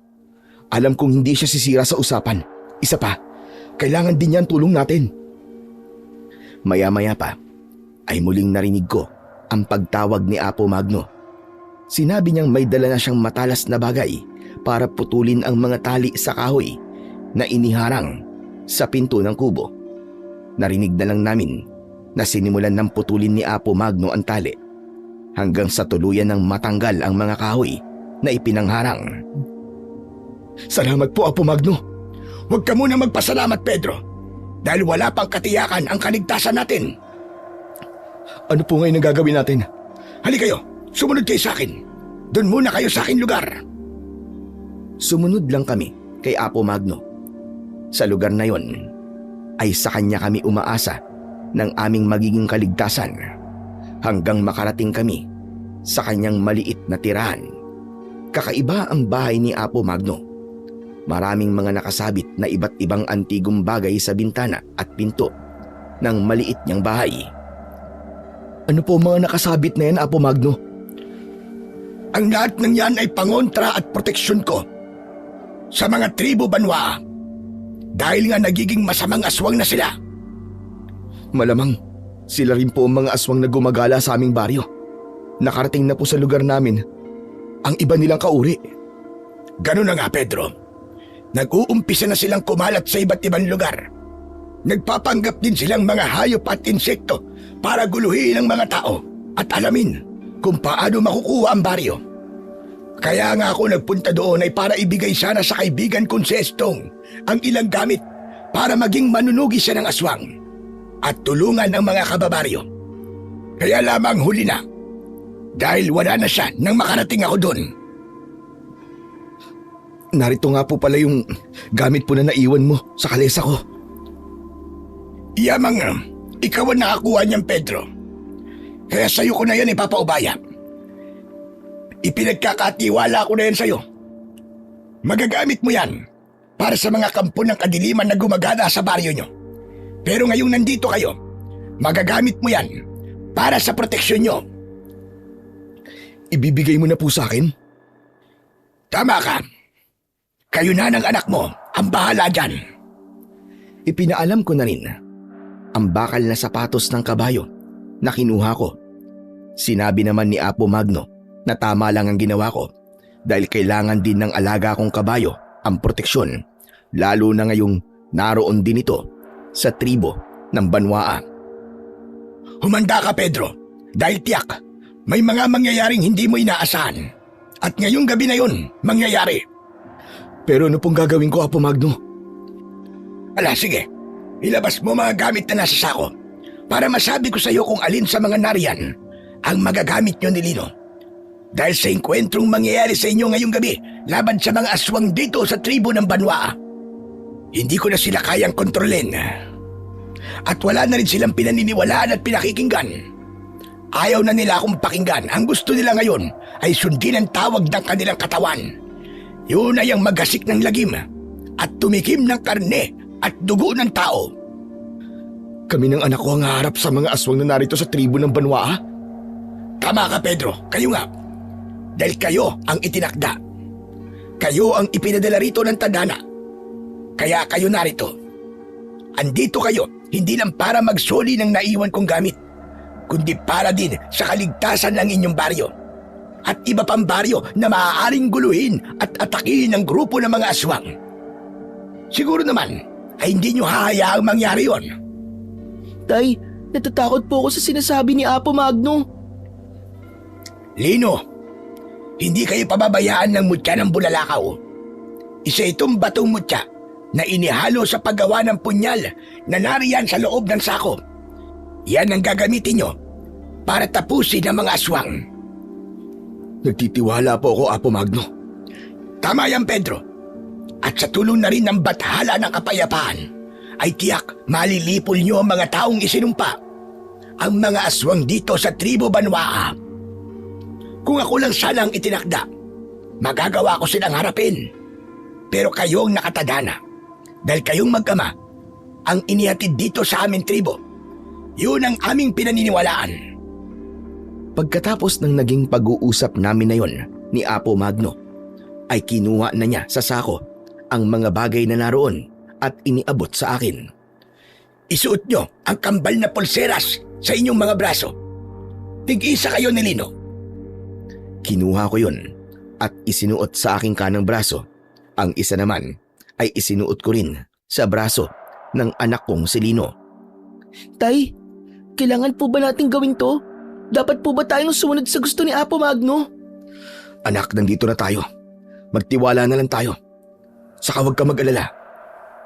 Alam kong hindi siya sisira sa usapan. Isa pa, kailangan din niya ang tulong natin. Maya-maya pa ay muling narinig ko ang pagtawag ni Apo Magno. Sinabi niyang may dala na siyang matalas na bagay para putulin ang mga tali sa kahoy na iniharang sa pinto ng kubo. Narinig na lang namin na sinimulan ng putulin ni Apo Magno ang tali hanggang sa tuluyan ng matanggal ang mga kahoy na ipinangharang. Salamat po, Apo Magno. Huwag ka muna magpasalamat, Pedro. Dahil wala pang katiyakan ang kaligtasan natin. Ano po ngayon ang gagawin natin? Halika kayo, sumunod kayo sa akin. Doon muna kayo sa aking lugar. Sumunod lang kami kay Apo Magno. Sa lugar na yon ay sa kanya kami umaasa ng aming magiging kaligtasan hanggang makarating kami sa kanyang maliit na tirahan. Kakaiba ang bahay ni Apo Magno. Maraming mga nakasabit na iba't ibang antigong bagay sa bintana at pinto ng maliit niyang bahay. Ano po mga nakasabit na yan, Apo Magno? Ang lahat ng yan ay pangontra at proteksyon ko sa mga tribo Banwa. Dahil nga nagiging masamang aswang na sila. Malamang sila rin po ang mga aswang na gumagala sa aming baryo. Nakarating na po sa lugar namin ang iba nilang kauri. Ganun na nga, Pedro. Nag-uumpisa na silang kumalat sa iba't ibang lugar. Nagpapanggap din silang mga hayop at insekto para guluhin ang mga tao at alamin kung paano makukuha ang baryo. Kaya nga ako nagpunta doon ay para ibigay sana sa kaibigan kong si Estong ang ilang gamit para maging manunugi siya ng aswang at tulungan ang mga kababaryo. Kaya lamang huli na dahil wala na siya nang makarating ako doon. Narito nga po pala yung gamit po na naiwan mo sa kalesa ko. Yamang Ikaw ang nakakuha niyan, Pedro. Kaya sa'yo ko na yan ipapaubaya. Ipinagkakatiwala ko na yan sa'yo. Magagamit mo yan para sa mga kampo ng kadiliman na gumagana sa baryo nyo. Pero ngayong nandito kayo, magagamit mo yan para sa proteksyon nyo. Ibibigay mo na po sa akin? Tama ka. Kayo na ng anak mo ang bahala dyan. Ipinaalam ko na rin ang bakal na sapatos ng kabayo na kinuha ko. Sinabi naman ni Apo Magno na tama lang ang ginawa ko dahil kailangan din ng alaga kong kabayo ang proteksyon, lalo na ngayong naroon din ito sa tribo ng Banwaa. Humanda ka, Pedro, dahil tiyak may mga mangyayaring hindi mo inaasahan. At ngayong gabi na yun, mangyayari. Pero ano pong gagawin ko, Apo Magno? Ala, sige. Ilabas mo mga gamit na nasa sako para masabi ko sa iyo kung alin sa mga nariyan ang magagamit nyo ni Lino. Dahil sa engkwentrong mangyayari sa inyo ngayong gabi laban sa mga aswang dito sa tribo ng Banwaa, hindi ko na sila kayang kontrolin. At wala na rin silang pinaniniwalaan at pinakikinggan. Ayaw na nila akong pakinggan. Ang gusto nila ngayon ay sundin ang tawag ng kanilang katawan. Yun ay ang magasik ng lagim at tumikim ng karne at dugo ng tao. Kami ng anak ko ang haharap sa mga aswang na narito sa tribo ng Banwaa? Tama ka, Pedro. Kayo nga. Dahil kayo ang itinakda. Kayo ang ipinadala rito ng tadhana. Kaya kayo narito. Andito kayo hindi lang para magsoli ng naiwan kong gamit, kundi para din sa kaligtasan ng inyong baryo at iba pang baryo na maaaring guluhin at atakihin ng grupo ng mga aswang. Siguro naman ay hindi nyo hahayaang mangyari yon. Tay, natatakot po ako sa sinasabi ni Apo Magno. Lino, hindi kayo pababayaan ng mutya ng bulalakaw. Isa itong batong mutya na inihalo sa paggawa ng punyal na nariyan sa loob ng sako. Yan ang gagamitin nyo para tapusin ang mga aswang. Nagtitiwala po ako, Apo Magno. Tama yan, Pedro. At sa tulong na rin ng bathala ng kapayapaan, ay tiyak malilipol nyo ang mga taong isinumpa, ang mga aswang dito sa tribo Banwaa. Kung ako lang sana ang itinakda, magagawa ko silang harapin. Pero kayong nakatadhana, dahil kayong mag-ama, ang inihatid dito sa aming tribo. Yun ang aming pinaniniwalaan. Pagkatapos ng naging pag-uusap namin na yon ni Apo Magno, ay kinuha na niya sa sako ang mga bagay na naroon at iniabot sa akin. Isuot nyo ang kambal na pulseras sa inyong mga braso. Tig-isa kayo ni Lino. Kinuha ko yon at isinuot sa aking kanang braso. Ang isa naman ay isinuot ko rin sa braso ng anak kong si Lino. Tay, kailangan po ba natin gawin to? Dapat po ba tayong sumunod sa gusto ni Apo Magno? Anak, nandito na tayo. Magtiwala na lang tayo. Saka huwag ka mag-alala.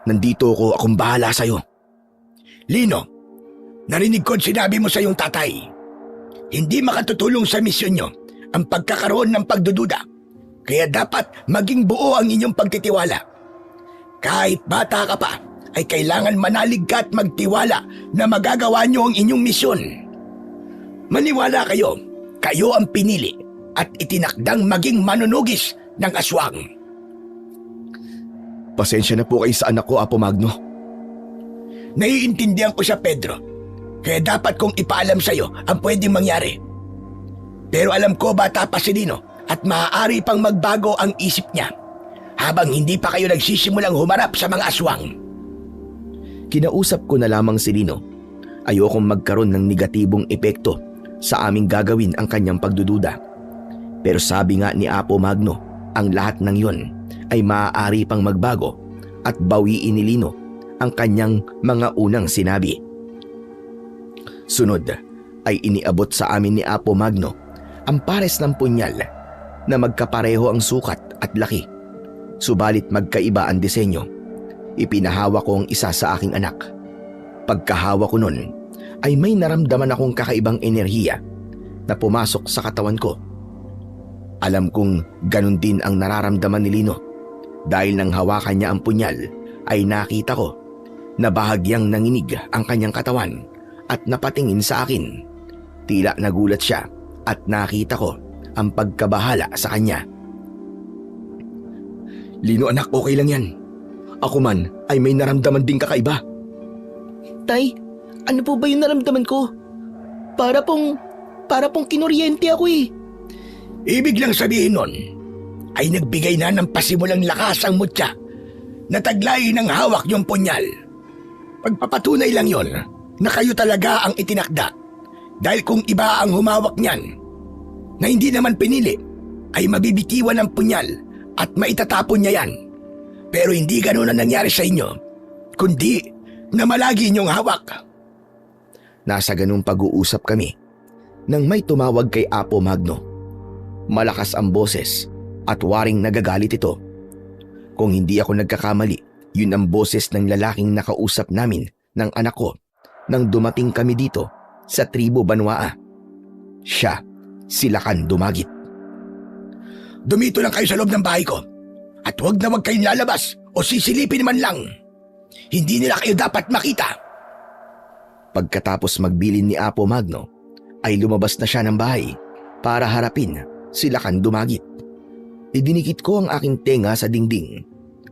Nandito akong bahala sa'yo. Lino, narinig ko sinabi mo sa iyong tatay. Hindi makatutulong sa misyon nyo ang pagkakaroon ng pagdududa. Kaya dapat maging buo ang inyong pagtitiwala. Kahit bata ka pa, ay kailangan manalig ka at magtiwala na magagawa nyo ang inyong misyon. Maniwala kayo, kayo ang pinili at itinakdang maging manunugis ng aswang. Pasensya na po kayo sa anak ko, Apo Magno. Naiintindihan ko siya, Pedro. Kaya dapat kong ipaalam sa iyo ang pwedeng mangyari. Pero alam ko bata pa si Lino at maaari pang magbago ang isip niya habang hindi pa kayo nagsisimulang humarap sa mga aswang. Kinausap ko na lamang si Lino. Ayokong magkaroon ng negatibong epekto sa aming gagawin ang kanyang pagdududa. Pero sabi nga ni Apo Magno, ang lahat ng yon ay maaari pang magbago at bawiin ni Lino ang kanyang mga unang sinabi. Sunod ay iniabot sa amin ni Apo Magno ang pares ng punyal na magkapareho ang sukat at laki. Subalit magkaiba ang disenyo. Ipinahawa ko ang isa sa aking anak. Pagkahawa ko nun ay may naramdaman akong kakaibang enerhiya na pumasok sa katawan ko. Alam kong ganun din ang nararamdaman ni Lino dahil nang hawakan niya ang punyal ay nakita ko na bahagyang nanginig ang kanyang katawan at napatingin sa akin. Tila nagulat siya at nakita ko ang pagkabahala sa kanya. Lino anak, okay lang yan. Ako man ay may naramdaman ding kakaiba. Tay, ano po ba yung naramdaman ko? Para pong kinuryente ako eh. Ibig lang sabihin nun, ay nagbigay na ng pasimulang lakas ang mutya na taglayin ng hawak yung punyal. Pagpapatunay lang yon na kayo talaga ang itinakda. Dahil kung iba ang humawak niyan, na hindi naman pinili, ay mabibitiwan ng punyal at maitatapon niya yan. Pero hindi ganun ang nangyari sa inyo, kundi na malagi niyong hawak. Nasa ganung pag-uusap kami nang may tumawag kay Apo Magno. Malakas ang boses at waring nagagalit ito. Kung hindi ako nagkakamali, yun ang boses ng lalaking nakausap namin ng anak ko nang dumating kami dito sa Tribo Banwaa. Siya, si Lakan Dumagit. Dumito lang kayo sa loob ng bahay ko at huwag na huwag kayong lalabas o sisilipin man lang. Hindi nila kayo dapat makita. Pagkatapos magbilin ni Apo Magno, ay lumabas na siya ng bahay para harapin si Lakan Dumagit. Idinikit ko ang aking tenga sa dingding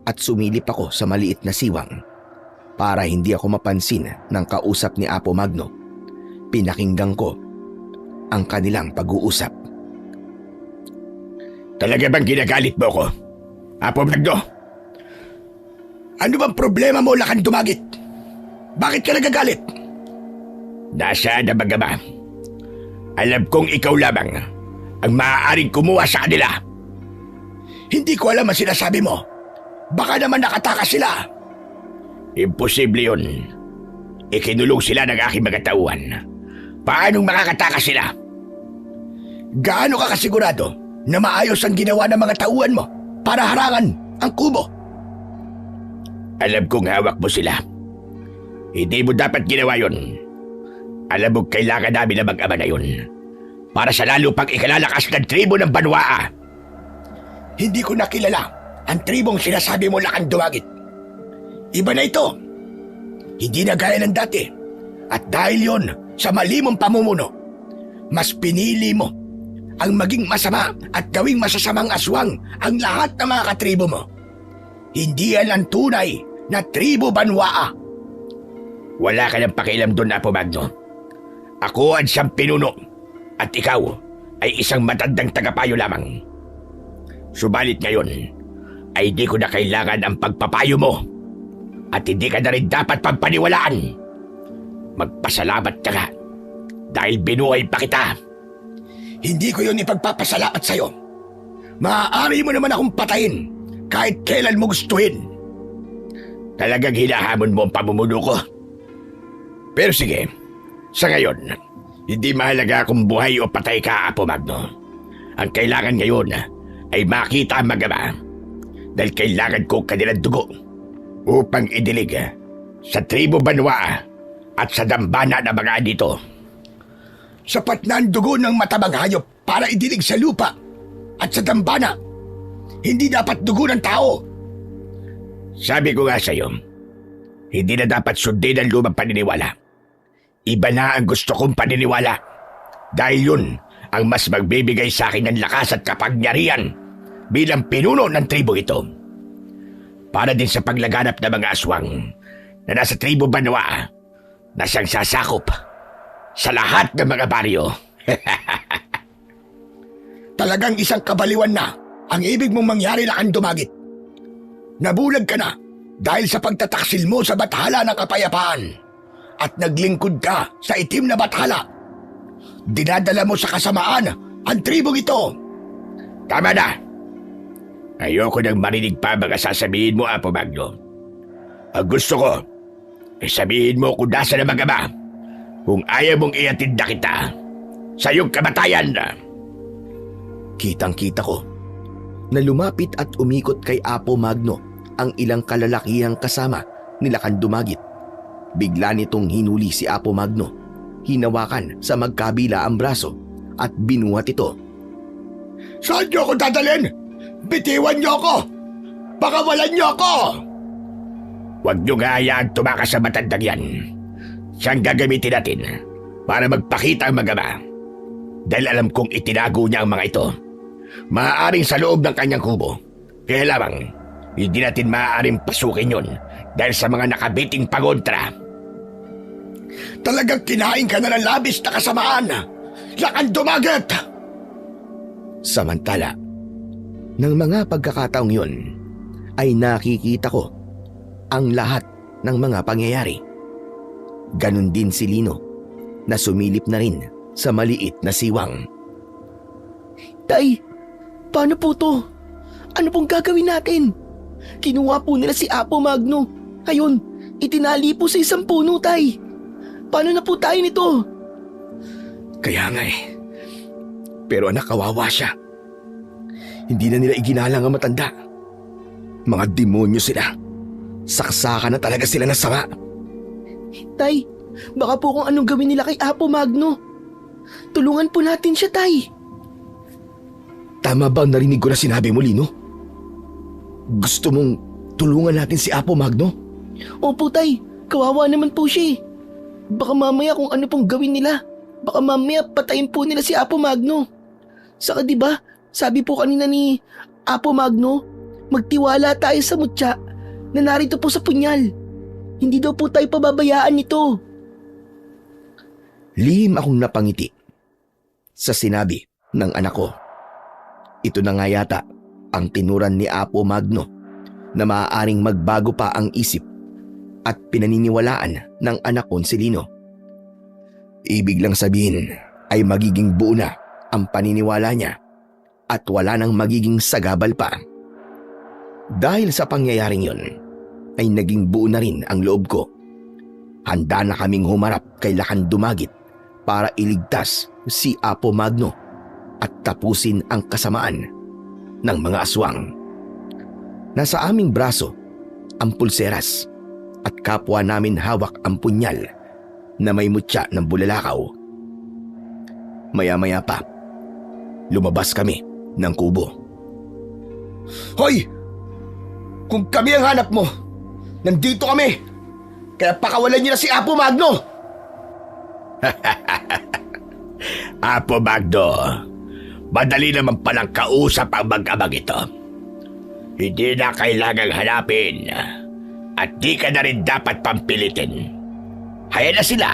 at sumilip ako sa maliit na siwang para hindi ako mapansin ng kausap ni Apo Magno. Pinakinggan ko ang kanilang pag-uusap. Talaga bang ginagalit mo ko, Apo Magno? Ano bang problema mo, Lakan Dumagit? Bakit ka nagagalit? Nasaan na baga ba? Alam kong ikaw lamang ang maaaring kumuha sa kanila. Hindi ko alam ang sinasabi mo. Baka naman nakatakas sila. Imposible yun. Ikinulong sila ng aking mga tauhan. Paanong makakatakas sila? Gaano ka kasigurado na maayos ang ginawa ng mga tauhan mo para harangan ang kubo? Alam kong hawak mo sila. Hindi mo dapat ginawa yun. Alam mo kailangan namin na mag-ama na yun para sa lalo pang ikalalakas ng tribo ng Banwaa. Hindi ko nakilala ang tribong sinasabi mo, Lakan Dumagit. Iba na ito. Hindi na gaya ng dati. At dahil yon sa mali mong pamumuno, mas pinili mo ang maging masama at gawing masasamang aswang ang lahat ng mga katribo mo. Hindi yan ang tunay na tribo Banwaa. Wala ka ng pakialam doon, Apo Magno. Ako ang siyang pinuno at ikaw ay isang matandang tagapayo lamang. Subalit ngayon ay di ko na kailangan ang pagpapayo mo at hindi ka na rin dapat pampaniwalaan. Magpasalamat ka nga dahil binuhay pa kita. Hindi ko yun ipagpapasalamat sa'yo. Maaari mo naman akong patayin kahit kailan mo gustuhin. Talagang hinahamon mo ang pamumuno ko. Pero sige, sa ngayon, hindi mahalaga kung buhay o patay ka, Apo Magno. Ang kailangan ngayon ay makita ang mag-ama dahil kailangan ko kanilang dugo upang idilig sa tribo Banwaa at sa dambana na mga dito. Sapat na ang dugo ng matabang hayop para idilig sa lupa at sa dambana. Hindi dapat dugo ng tao. Sabi ko nga sa'yo, hindi na dapat sundin ang lumang paniniwala. Iba na ang gusto kong paniniwala dahil yun ang mas magbibigay sa akin ng lakas at kapangyarihan bilang pinuno ng tribo ito. Para din sa paglaganap ng mga aswang na nasa tribo Banwaa na siyang sasakop sa lahat ng mga baryo. Talagang isang kabaliwan na ang ibig mong mangyari, Lakan Dumagit. Nabulag ka na dahil sa pagtataksil mo sa bathala ng kapayapaan at naglingkod ka sa itim na bathala. Dinadala mo sa kasamaan ang tribong ito. Tama na. Ayoko nang marinig pa mga sasabihin mo, Apo Magno. Ang gusto ko ay sabihin mo kung nasa na mag-ama kung ayaw mong iatinda kita sa iyong kamatayan. Kitang-kita ko na lumapit at umikot kay Apo Magno ang ilang kalalakihang kasama ni Lakan Dumagit. Bigla nitong hinuli si Apo Magno, hinawakan sa magkabila ang braso at binuhat ito. Saan niyo ako dadalhin? Bitiwan niyo ako! Pakawalan niyo ako! Huwag niyo nga hayaan tumakas sa matandang yan. Siyang gagamitin natin para magpakita ang mag-ama. Dahil alam kong itinago niya ang mga ito. Maaaring sa loob ng kanyang kubo. Kaya lamang, hindi natin maaaring pasukin yun dahil sa mga nakabiting pagontra. Talagang kinain ka na ng labis na kasamaan. Lakan dumagat! Samantala, ng mga pagkakataong yun, ay nakikita ko ang lahat ng mga pangyayari. Ganon din si Lino na sumilip na rin sa maliit na siwang. Tay, paano po to? Ano pong gagawin natin? Kinuha po nila si Apo Magno. Ayun, itinali po sa isang puno, Tay. Paano na po tayo nito? Kaya nga eh. Pero anak, kawawa siya. Hindi na nila iginalang ang matanda. Mga demonyo sila. Saksakan na talaga sila ng sama. Tay, baka po kung anong gawin nila kay Apo Magno. Tulungan po natin siya, Tay. Tama ba ang narinig ko na sinabi mo, Lino? Gusto mong tulungan natin si Apo Magno? Opo, Tay. Kawawa naman po siya eh. Baka mamaya kung ano pong gawin nila. Baka mamaya patayin po nila si Apo Magno. Saka diba, sabi po kanina ni Apo Magno, magtiwala tayo sa mutya na narito po sa punyal. Hindi daw po tayo pababayaan nito. Lihim akong napangiti sa sinabi ng anak ko. Ito na nga yata ang tinuran ni Apo Magno na maaaring magbago pa ang isip at pinaniniwalaan ng anak kong si Lino. Ibig lang sabihin ay magiging buo na ang paniniwala niya at wala nang magiging sagabal pa. Dahil sa pangyayaring yon, ay naging buo na rin ang loob ko. Handa na kaming humarap kay Lakan Dumagit para iligtas si Apo Magno at tapusin ang kasamaan ng mga aswang. Nasa aming braso ang pulseras at kapwa namin hawak ang punyal na may mutya ng bulalakaw. Maya-maya pa, lumabas kami ng kubo. Hoy! Kung kami ang hanap mo, nandito kami! Kaya pakawalan niyo na si Apo Magno! Apo Magno, madali naman palang kausap ang mag-amang ito. Hindi na kailangang hanapin at di ka na rin dapat pampilitin. Hayaan na sila.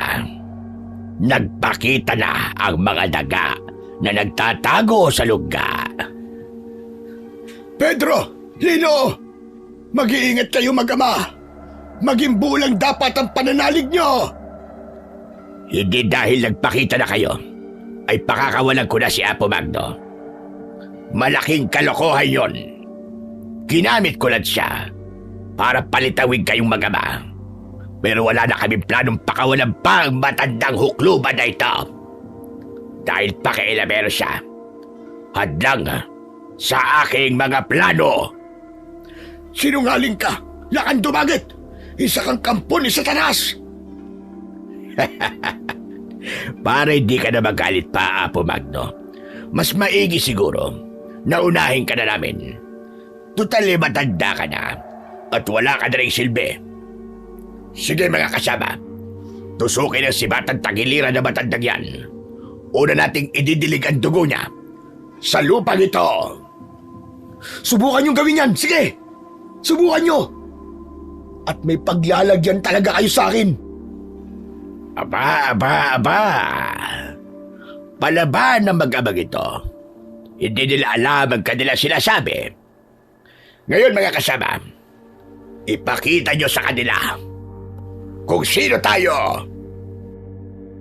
Nagpakita na ang mga daga na nagtatago sa lugar. Pedro! Lino! Mag-iingat kayo mag-ama! Maging bulang dapat ang pananalig nyo! Hindi dahil nagpakita na kayo, ay pakakawalan ko na si Apo Magno. Malaking kalokohan yon. Ginamit ko lang siya para palitawin kayong mag-ama. Pero wala na kaming planong pakawalan pa ang matandang hukluban na ito. Dahil pakialamero siya. Hadlang sa aking mga plano. Sinungaling ka! Lakan Dumagit! Isa kang kampo ni Satanas! Para hindi ka na magalit pa, Apo Magno, mas maigi siguro na unahin ka na namin. Tutal matanda ka na at wala ka na rin silbi. Sige mga kasama, tusukin ang sibatang tagiliran na matandang yan. Una nating ididilig ang dugo niya sa lupang ito. Subukan niyong gawin yan! Sige! Subukan niyo! At may paglalagyan talaga kayo sa akin! Aba! Palaban ng mag-amang ito. Hindi nila alam ang kanilang sinasabi. Ngayon mga kasama, ipakita nyo sa kanila kung sino tayo.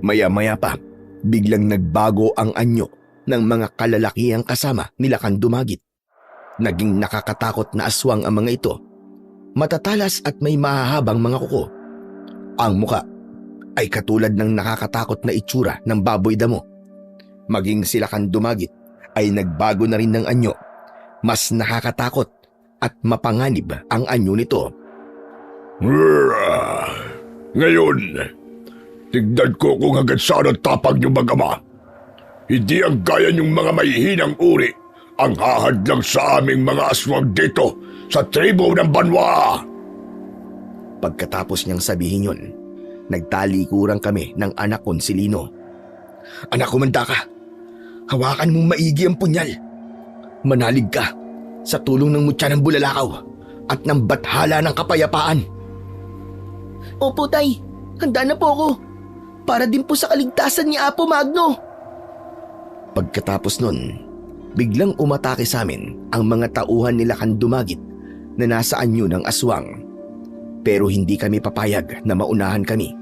Maya-maya pa, biglang nagbago ang anyo ng mga kalalakihang kasama ni Lakan Dumagit. Naging nakakatakot na aswang ang mga ito. Matatalas at may mahahabang mga kuko. Ang muka ay katulad ng nakakatakot na itsura ng baboy damo. Maging si Lakan Dumagit ay nagbago na rin ng anyo. Mas nakakatakot at mapanganib ang anyo nito. Ngayon, tignan ko kung hanggang saan ang tapang niyong mag-ama. Hindi ang gaya niyong mga mahihinang uri ang hahadlang sa aming mga aswang dito sa tribo ng Banwa. Pagkatapos niyang sabihin yun, Nagtalikuran kami ng anak kong si Lino. Anak, kumanda ka. Hawakan mong maigi ang punyal. Manalig ka sa tulong ng mutya ng bulalakaw at ng bathala ng kapayapaan. Opo, Tay. Handa na po ako. Para din po sa kaligtasan ni Apo Magno. Pagkatapos nun, biglang umatake sa amin ang mga tauhan nila Kandumagit na nasa anyo ng aswang. Pero hindi kami papayag na maunahan kami.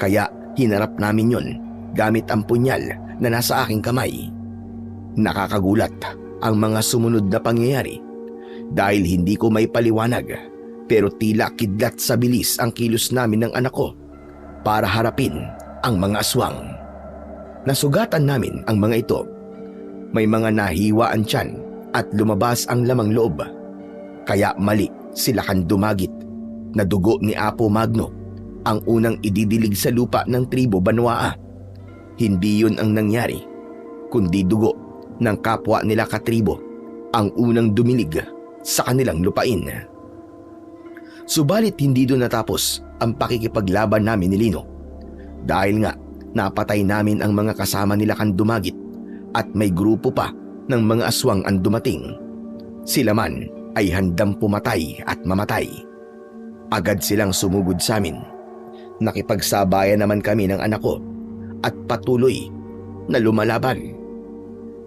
Kaya hinarap namin yon gamit ang punyal na nasa aking kamay. Nakakagulat ang mga sumunod na pangyayari dahil hindi ko may paliwanag, pero tila kidlat sa bilis ang kilos namin ng anak ko para harapin ang mga aswang. Nasugatan namin ang mga ito. May mga nahiwa ang tiyan at lumabas ang lamang loob. Kaya mali sila Kandumagit na dugo ni Apo Magno ang unang ididilig sa lupa ng tribo Banwaa. Hindi yun ang nangyari, kundi dugo ng kapwa nila katribo ang unang dumilig sa kanilang lupain. Subalit hindi doon natapos ang pakikipaglaban namin ni Lino. Dahil nga napatay namin ang mga kasama nila Kandumagit at may grupo pa ng mga aswang ang dumating. Sila man ay handang pumatay at mamatay. Agad silang sumugod sa amin. Nakipagsabayan naman kami ng anak ko at patuloy na lumalaban.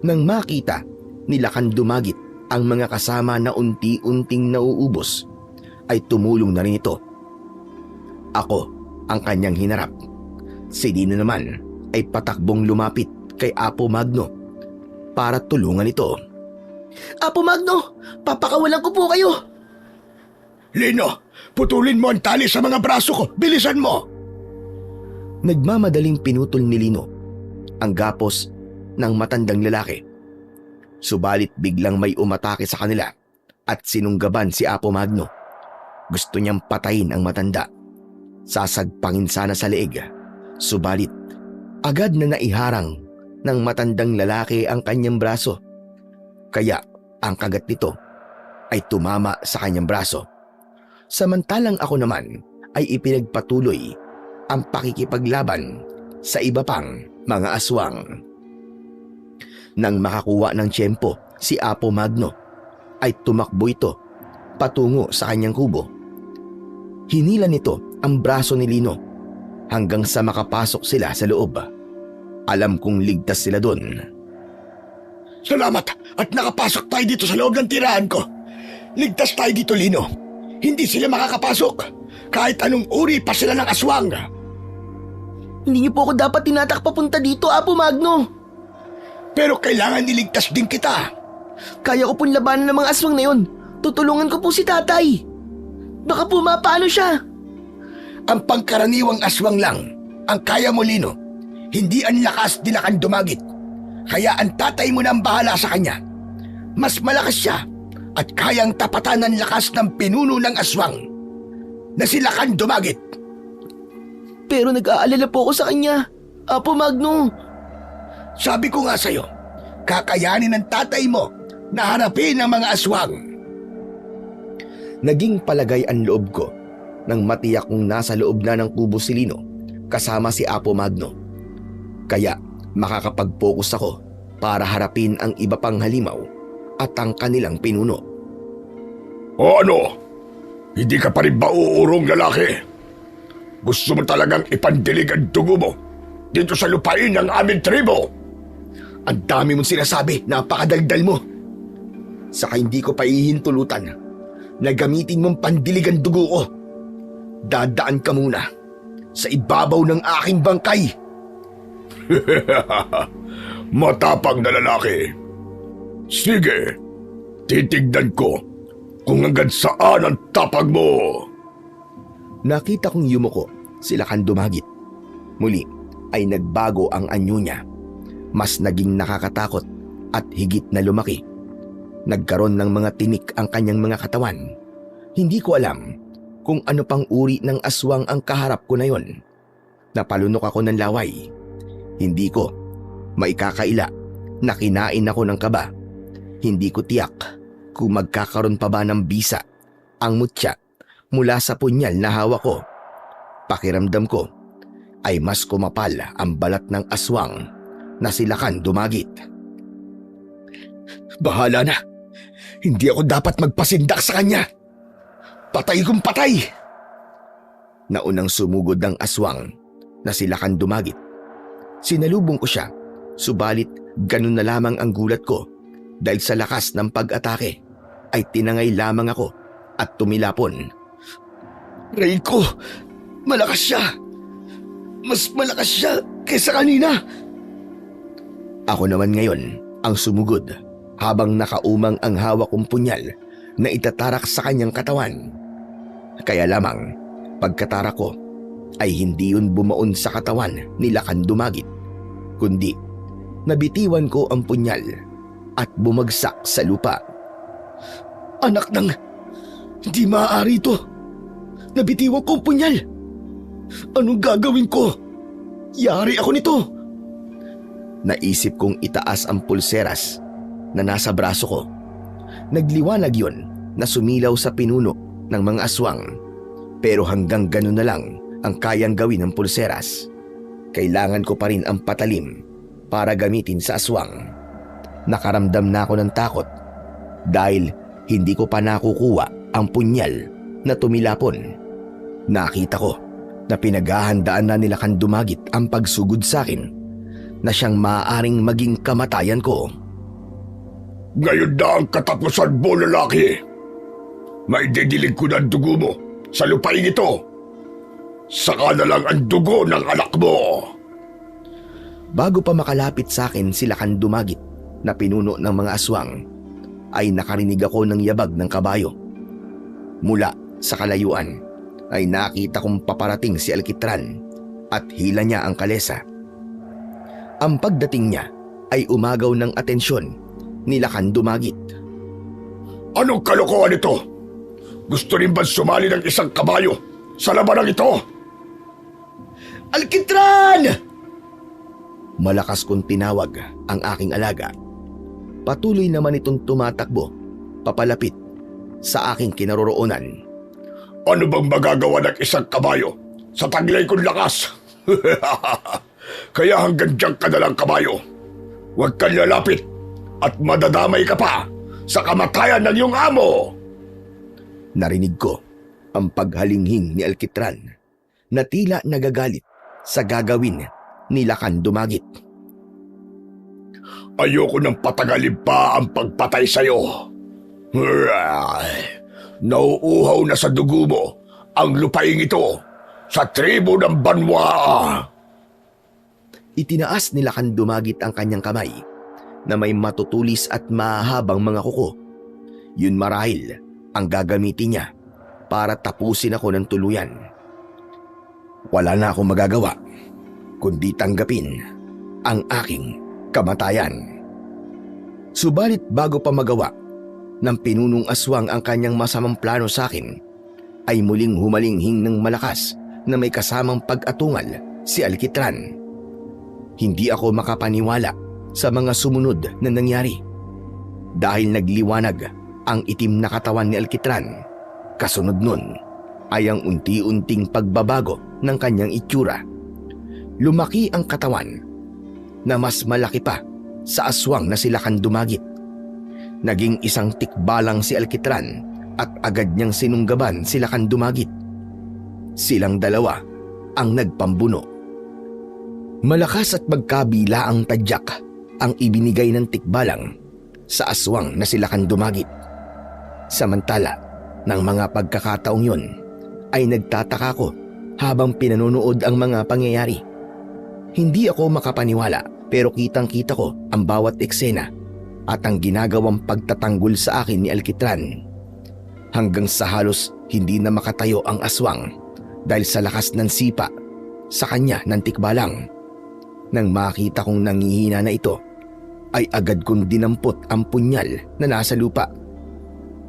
Nang makita nila Kandumagit ang mga kasama na unti-unting nauubos, ay tumulong na rin ito. Ako ang kanyang hinarap. Si Lino naman ay patakbong lumapit kay Apo Magno para tulungan ito. Apo Magno, papakawalan ko po kayo. Lino, putulin mo ang tali sa mga braso ko. Bilisan mo! Nagmamadaling pinutol ni Lino ang gapos ng matandang lalaki. Subalit biglang may umatake sa kanila at sinunggaban si Apo Magno. Gusto niyang patayin ang matanda. Sasagpangin sana sa leeg. Subalit agad na naiharang ng matandang lalaki ang kanyang braso. Kaya ang kagat nito ay tumama sa kanyang braso. Samantalang ako naman ay ipinagpatuloy ang pakikipaglaban sa iba pang mga aswang. Nang makakuha ng tiyempo si Apo Magno, ay tumakbo ito patungo sa kanyang kubo. Hinila nito ang braso ni Lino hanggang sa makapasok sila sa loob. Alam kong ligtas sila doon. Salamat at nakapasok tayo dito sa loob ng tirahan ko. Ligtas tayo dito, Lino. Hindi sila makakapasok kahit anong uri pa sila ng aswang. Hindi niyo po ako dapat tinatak papunta dito, Apo Magno. Pero kailangan niligtas din kita. Kaya ko pong labanan ng mga aswang na yun. Tutulungan ko po si tatay. Baka po mapaano siya. Ang pangkaraniwang aswang lang ang kaya mo, Lino. Hindi ang lakas nila Kandumagit. Kaya ang tatay mo na ang bahala sa kanya. Mas malakas siya at kayang tapatan ng lakas ng pinuno ng aswang na sila Kandumagit. Pero nag-aalala po ako sa kanya, Apo Magno. Sabi ko nga sa'yo, kakayanin ng tatay mo na harapin ang mga aswang. Naging palagay ang loob ko nang matiyak kong nasa loob na ng kubo si Lino kasama si Apo Magno. Kaya makakapag-focus ako para harapin ang iba pang halimaw at ang kanilang pinuno. O ano? Hindi ka pa rin ba uurong lalaki? Gusto mo talagang ipandilig ang dugo mo dito sa lupain ng aming tribo? Ang dami mong sinasabi, napakadaldal mo. Saka hindi ko pa ihintulutan na gamitin mong pandilig ang dugo ko. Dadaan ka muna sa ibabaw ng aking bangkay. Matapang na lalaki. Sige, titignan ko kung hanggang saan ang tapag mo. Nakita kong yumuko sila Kandumagit. Muli ay nagbago ang anyo niya. Mas naging nakakatakot at higit na lumaki. Nagkaroon ng mga tinik ang kanyang mga katawan. Hindi ko alam kung ano pang uri ng aswang ang kaharap ko na yon. Napalunok ako ng laway. Hindi ko maikakaila na kinain ako ng kaba. Hindi ko tiyak kung magkakaroon pa ba ng bisa ang mutya mula sa punyal na hawak ko. Pakiramdam ko ay mas kumapal ang balat ng aswang na si Lakan Dumagit. Bahala na. Hindi ako dapat magpasindak sa kanya. Patay kong patay. Naunang sumugod ng aswang na si Lakan Dumagit. Sinalubong ko siya, subalit ganun na lamang ang gulat ko dahil sa lakas ng pag-atake ay tinangay lamang ako at tumilapon. Reiko, malakas siya. Mas malakas siya kaysa kanina. Ako naman ngayon ang sumugod habang nakaumang ang hawak kong punyal na itatarak sa kanyang katawan. Kaya lamang pagkatarak ko ay hindi yun bumaon sa katawan ni Lakan Dumagit, kundi nabitiwan ko ang punyal at bumagsak sa lupa. Anak ng... Hindi maaari ito. Nabitiwan ko ang punyal. Anong gagawin ko? Yari ako nito. Naisip kong itaas ang pulseras na nasa braso ko. Nagliwanag yon na sumilaw sa pinuno ng mga aswang. Pero hanggang ganun na lang ang kayang gawin ng pulseras. Kailangan ko pa rin ang patalim para gamitin sa aswang. Nakaramdam na ako ng takot dahil hindi ko pa nakukuha ang punyal na tumilapon. Nakita ko na pinaghahandaan na nila Lakan Dumagit ang pagsugod sa akin na siyang maaaring maging kamatayan ko. Ngayon na ang katapusan mo, lalaki. Maididilig ko ng dugo mo sa lupain ito. Saka na lang ang dugo ng anak mo. Bago pa makalapit sa akin si Lakan Dumagit na pinuno ng mga aswang, ay nakarinig ako ng yabag ng kabayo. Mula sa kalayuan ay nakita kong paparating si Alkitran at hila niya ang kalesa. Ang pagdating niya ay umagaw ng atensyon ni Lakan Dumagit. Anong kalokohan ito? Gusto rin ba sumali ng isang kabayo sa labanang ito? Alkitran! Malakas kong tinawag ang aking alaga. Patuloy naman itong tumatakbo papalapit sa aking kinaroroonan. Ano bang magagawa ng isang kabayo sa taglay kong lakas? Kaya hanggang diyan ka na lang, kabayo. Huwag kang lalapit at madadamay ka pa sa kamatayan ng iyong amo. Narinig ko ang paghalinghing ni Alkitran na tila nagagalit sa gagawin ni Lakan Dumagit. Ayoko nang patagalin pa ang pagpatay sa'yo. Nauuhaw na sa dugo mo ang lupaing ito sa tribo ng Banwa. Itinaas ni Lakan Dumagit ang kanyang kamay na may matutulis at mahabang mga kuko. Yun marahil ang gagamitin niya para tapusin ako ng tuluyan. Wala na akong magagawa kundi tanggapin ang aking kamatayan. Subalit bago pa magawa ng pinunong aswang ang kanyang masamang plano sa akin, ay muling humalinghing ng malakas na may kasamang pag-atungal si Alkitran. Hindi ako makapaniwala sa mga sumunod na nangyari dahil nagliwanag ang itim na katawan ni Alkitran. Kasunod nun ay ang unti-unting pagbabago ng kanyang itsura. Lumaki ang katawan na mas malaki pa sa aswang na si Lakan Dumagit. Naging isang tikbalang si Alkitran at agad niyang sinunggaban si Lakan Dumagit. Silang dalawa ang nagpambuno. Malakas at magkabila ang tadyak ang ibinigay ng tikbalang sa aswang na si Lakan Dumagit. Samantala, ng mga pagkakataong yun ay nagtataka ko habang pinanonood ang mga pangyayari. Hindi ako makapaniwala pero kitang-kita ko ang bawat eksena at ang ginagawang pagtatanggol sa akin ni Alkitran. Hanggang sa halos hindi na makatayo ang aswang dahil sa lakas ng sipa sa kanya ng tikbalang. Nang makita kong nangihina na ito, ay agad kong dinampot ang punyal na nasa lupa.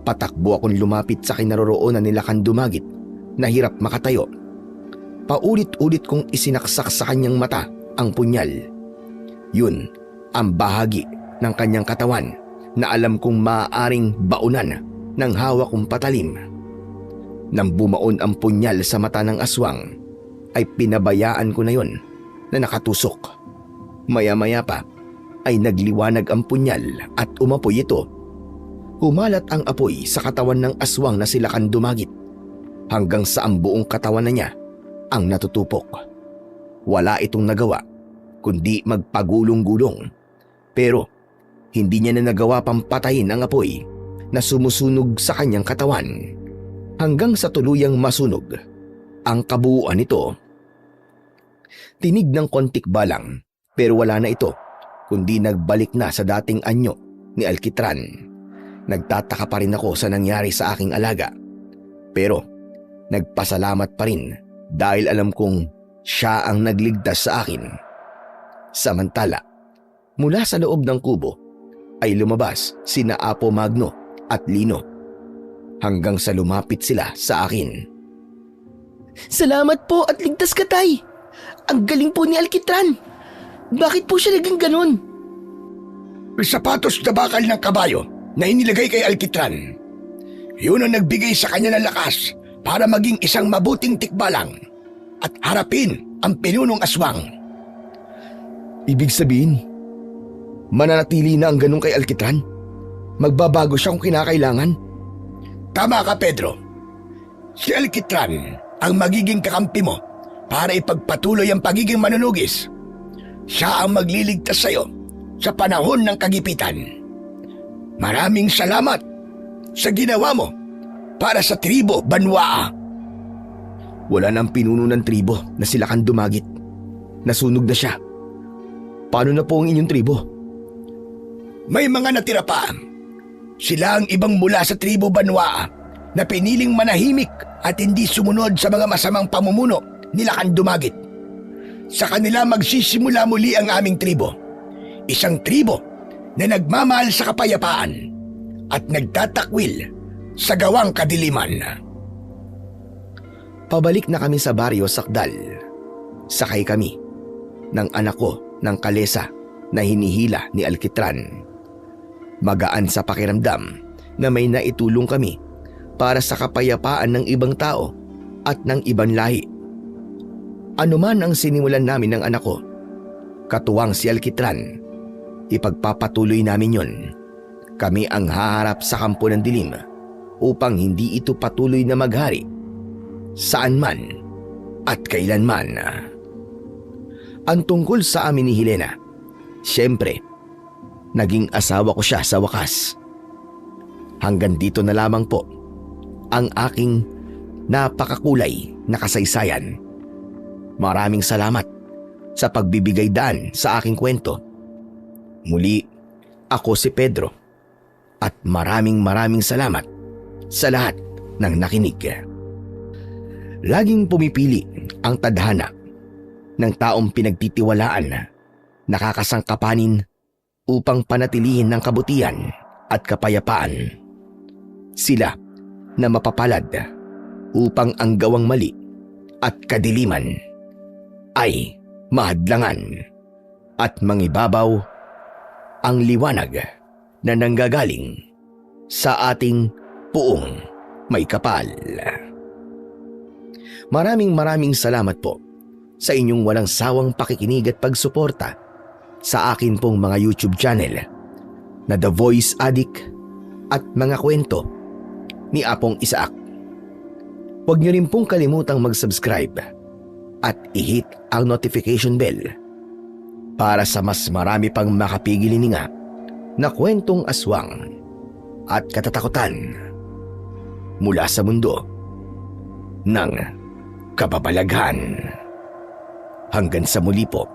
Patakbo akong lumapit sa kinaroroonan ni Lakan Dumagit na hirap makatayo. Paulit-ulit kong isinaksak sa kanyang mata ang punyal. Yun ang bahagi ng kanyang katawan na alam kong maaaring baunan ng hawak kong patalim. Nang bumaon ang punyal sa mata ng aswang, ay pinabayaan ko na yon na nakatusok. Maya-maya pa ay nagliwanag ang punyal at umapoy ito. Humalat ang apoy sa katawan ng aswang na silakan dumagit hanggang sa ang buong katawan na niya ang natutupok. Wala itong nagawa kundi magpagulong-gulong, pero hindi niya na nagawa pang patayin ang apoy na sumusunog sa kanyang katawan hanggang sa tuluyang masunog ang kabuuan nito. Tinig ng kontik balang pero wala na ito kundi nagbalik na sa dating anyo ni Alkitran. Nagtataka pa rin ako sa nangyari sa aking alaga, pero nagpasalamat pa rin dahil alam kong siya ang nagligtas sa akin. Samantala, mula sa loob ng kubo ay lumabas sina Apo Magno at Lino hanggang sa lumapit sila sa akin. Salamat po at ligtas ka, Tay. Ang galing po ni Alkitran. Bakit po siya naging ganun? Sapatos na bakal ng kabayo na inilagay kay Alkitran. Yun ang nagbigay sa kanya ng lakas para maging isang mabuting tikbalang at harapin ang pinunong aswang. Ibig sabihin, mananatili na ang ganun kay Alkitran? Magbabago siya kung kinakailangan? Tama ka, Pedro. Si Alkitran ang magiging kakampi mo para ipagpatuloy ang pagiging manunugis. Siya ang magliligtas sa iyo sa panahon ng kagipitan. Maraming salamat sa ginawa mo para sa tribo Banwaa. Wala nang pinuno ng tribo na silakan dumagit. Nasunog na siya. Paano na po ang inyong tribo? May mga natira pa. Sila ang ibang mula sa tribo Banwaa na piniling manahimik at hindi sumunod sa mga masamang pamumuno nila kan dumagit. Sa kanila magsisimula muli ang aming tribo. Isang tribo na nagmamahal sa kapayapaan at nagtatakwil sa gawang kadiliman. Pabalik na kami sa baryo Sakdal. Sakay kami ng anak ko ng kalesa na hinihila ni Alkitran. Magaan sa pakiramdam na may naitulong kami para sa kapayapaan ng ibang tao at ng ibang lahi. Ano man ang sinimulan namin ng anak ko, katuwang si Alkitran, ipagpapatuloy namin yon. Kami ang haharap sa kampo ng dilim upang hindi ito patuloy na maghari saan man at kailanman. Ang tungkol sa amin ni Helena, siyempre, naging asawa ko siya sa wakas. Hanggang dito na lamang po ang aking napakakulay na kasaysayan. Maraming salamat sa pagbibigay daan sa aking kwento. Muli, ako si Pedro at maraming salamat sa lahat ng nakinig. Laging pumipili ang tadhana ng taong pinagtitiwalaan, nakakasangkapanin upang panatilihin ng kabutihan at kapayapaan. Sila na mapapalad upang ang gawang mali at kadiliman ay mahadlangan at mangibabaw ang liwanag na nanggagaling sa ating puong may kapal. Maraming salamat po sa inyong walang sawang pakikinig at pagsuporta sa akin pong mga YouTube channel na The Voice Addict at mga kwento ni Apong Isaac. Huwag niyo rin pong kalimutang mag-subscribe at i-hit ang notification bell para sa mas marami pang makapigilininga na kwentong aswang at katatakutan mula sa mundo ng kababalaghan. Hanggang sa muli po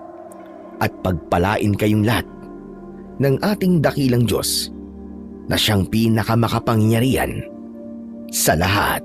at pagpalain kayong lahat ng ating dakilang Diyos na siyang pinakamakapangyarihan sa lahat.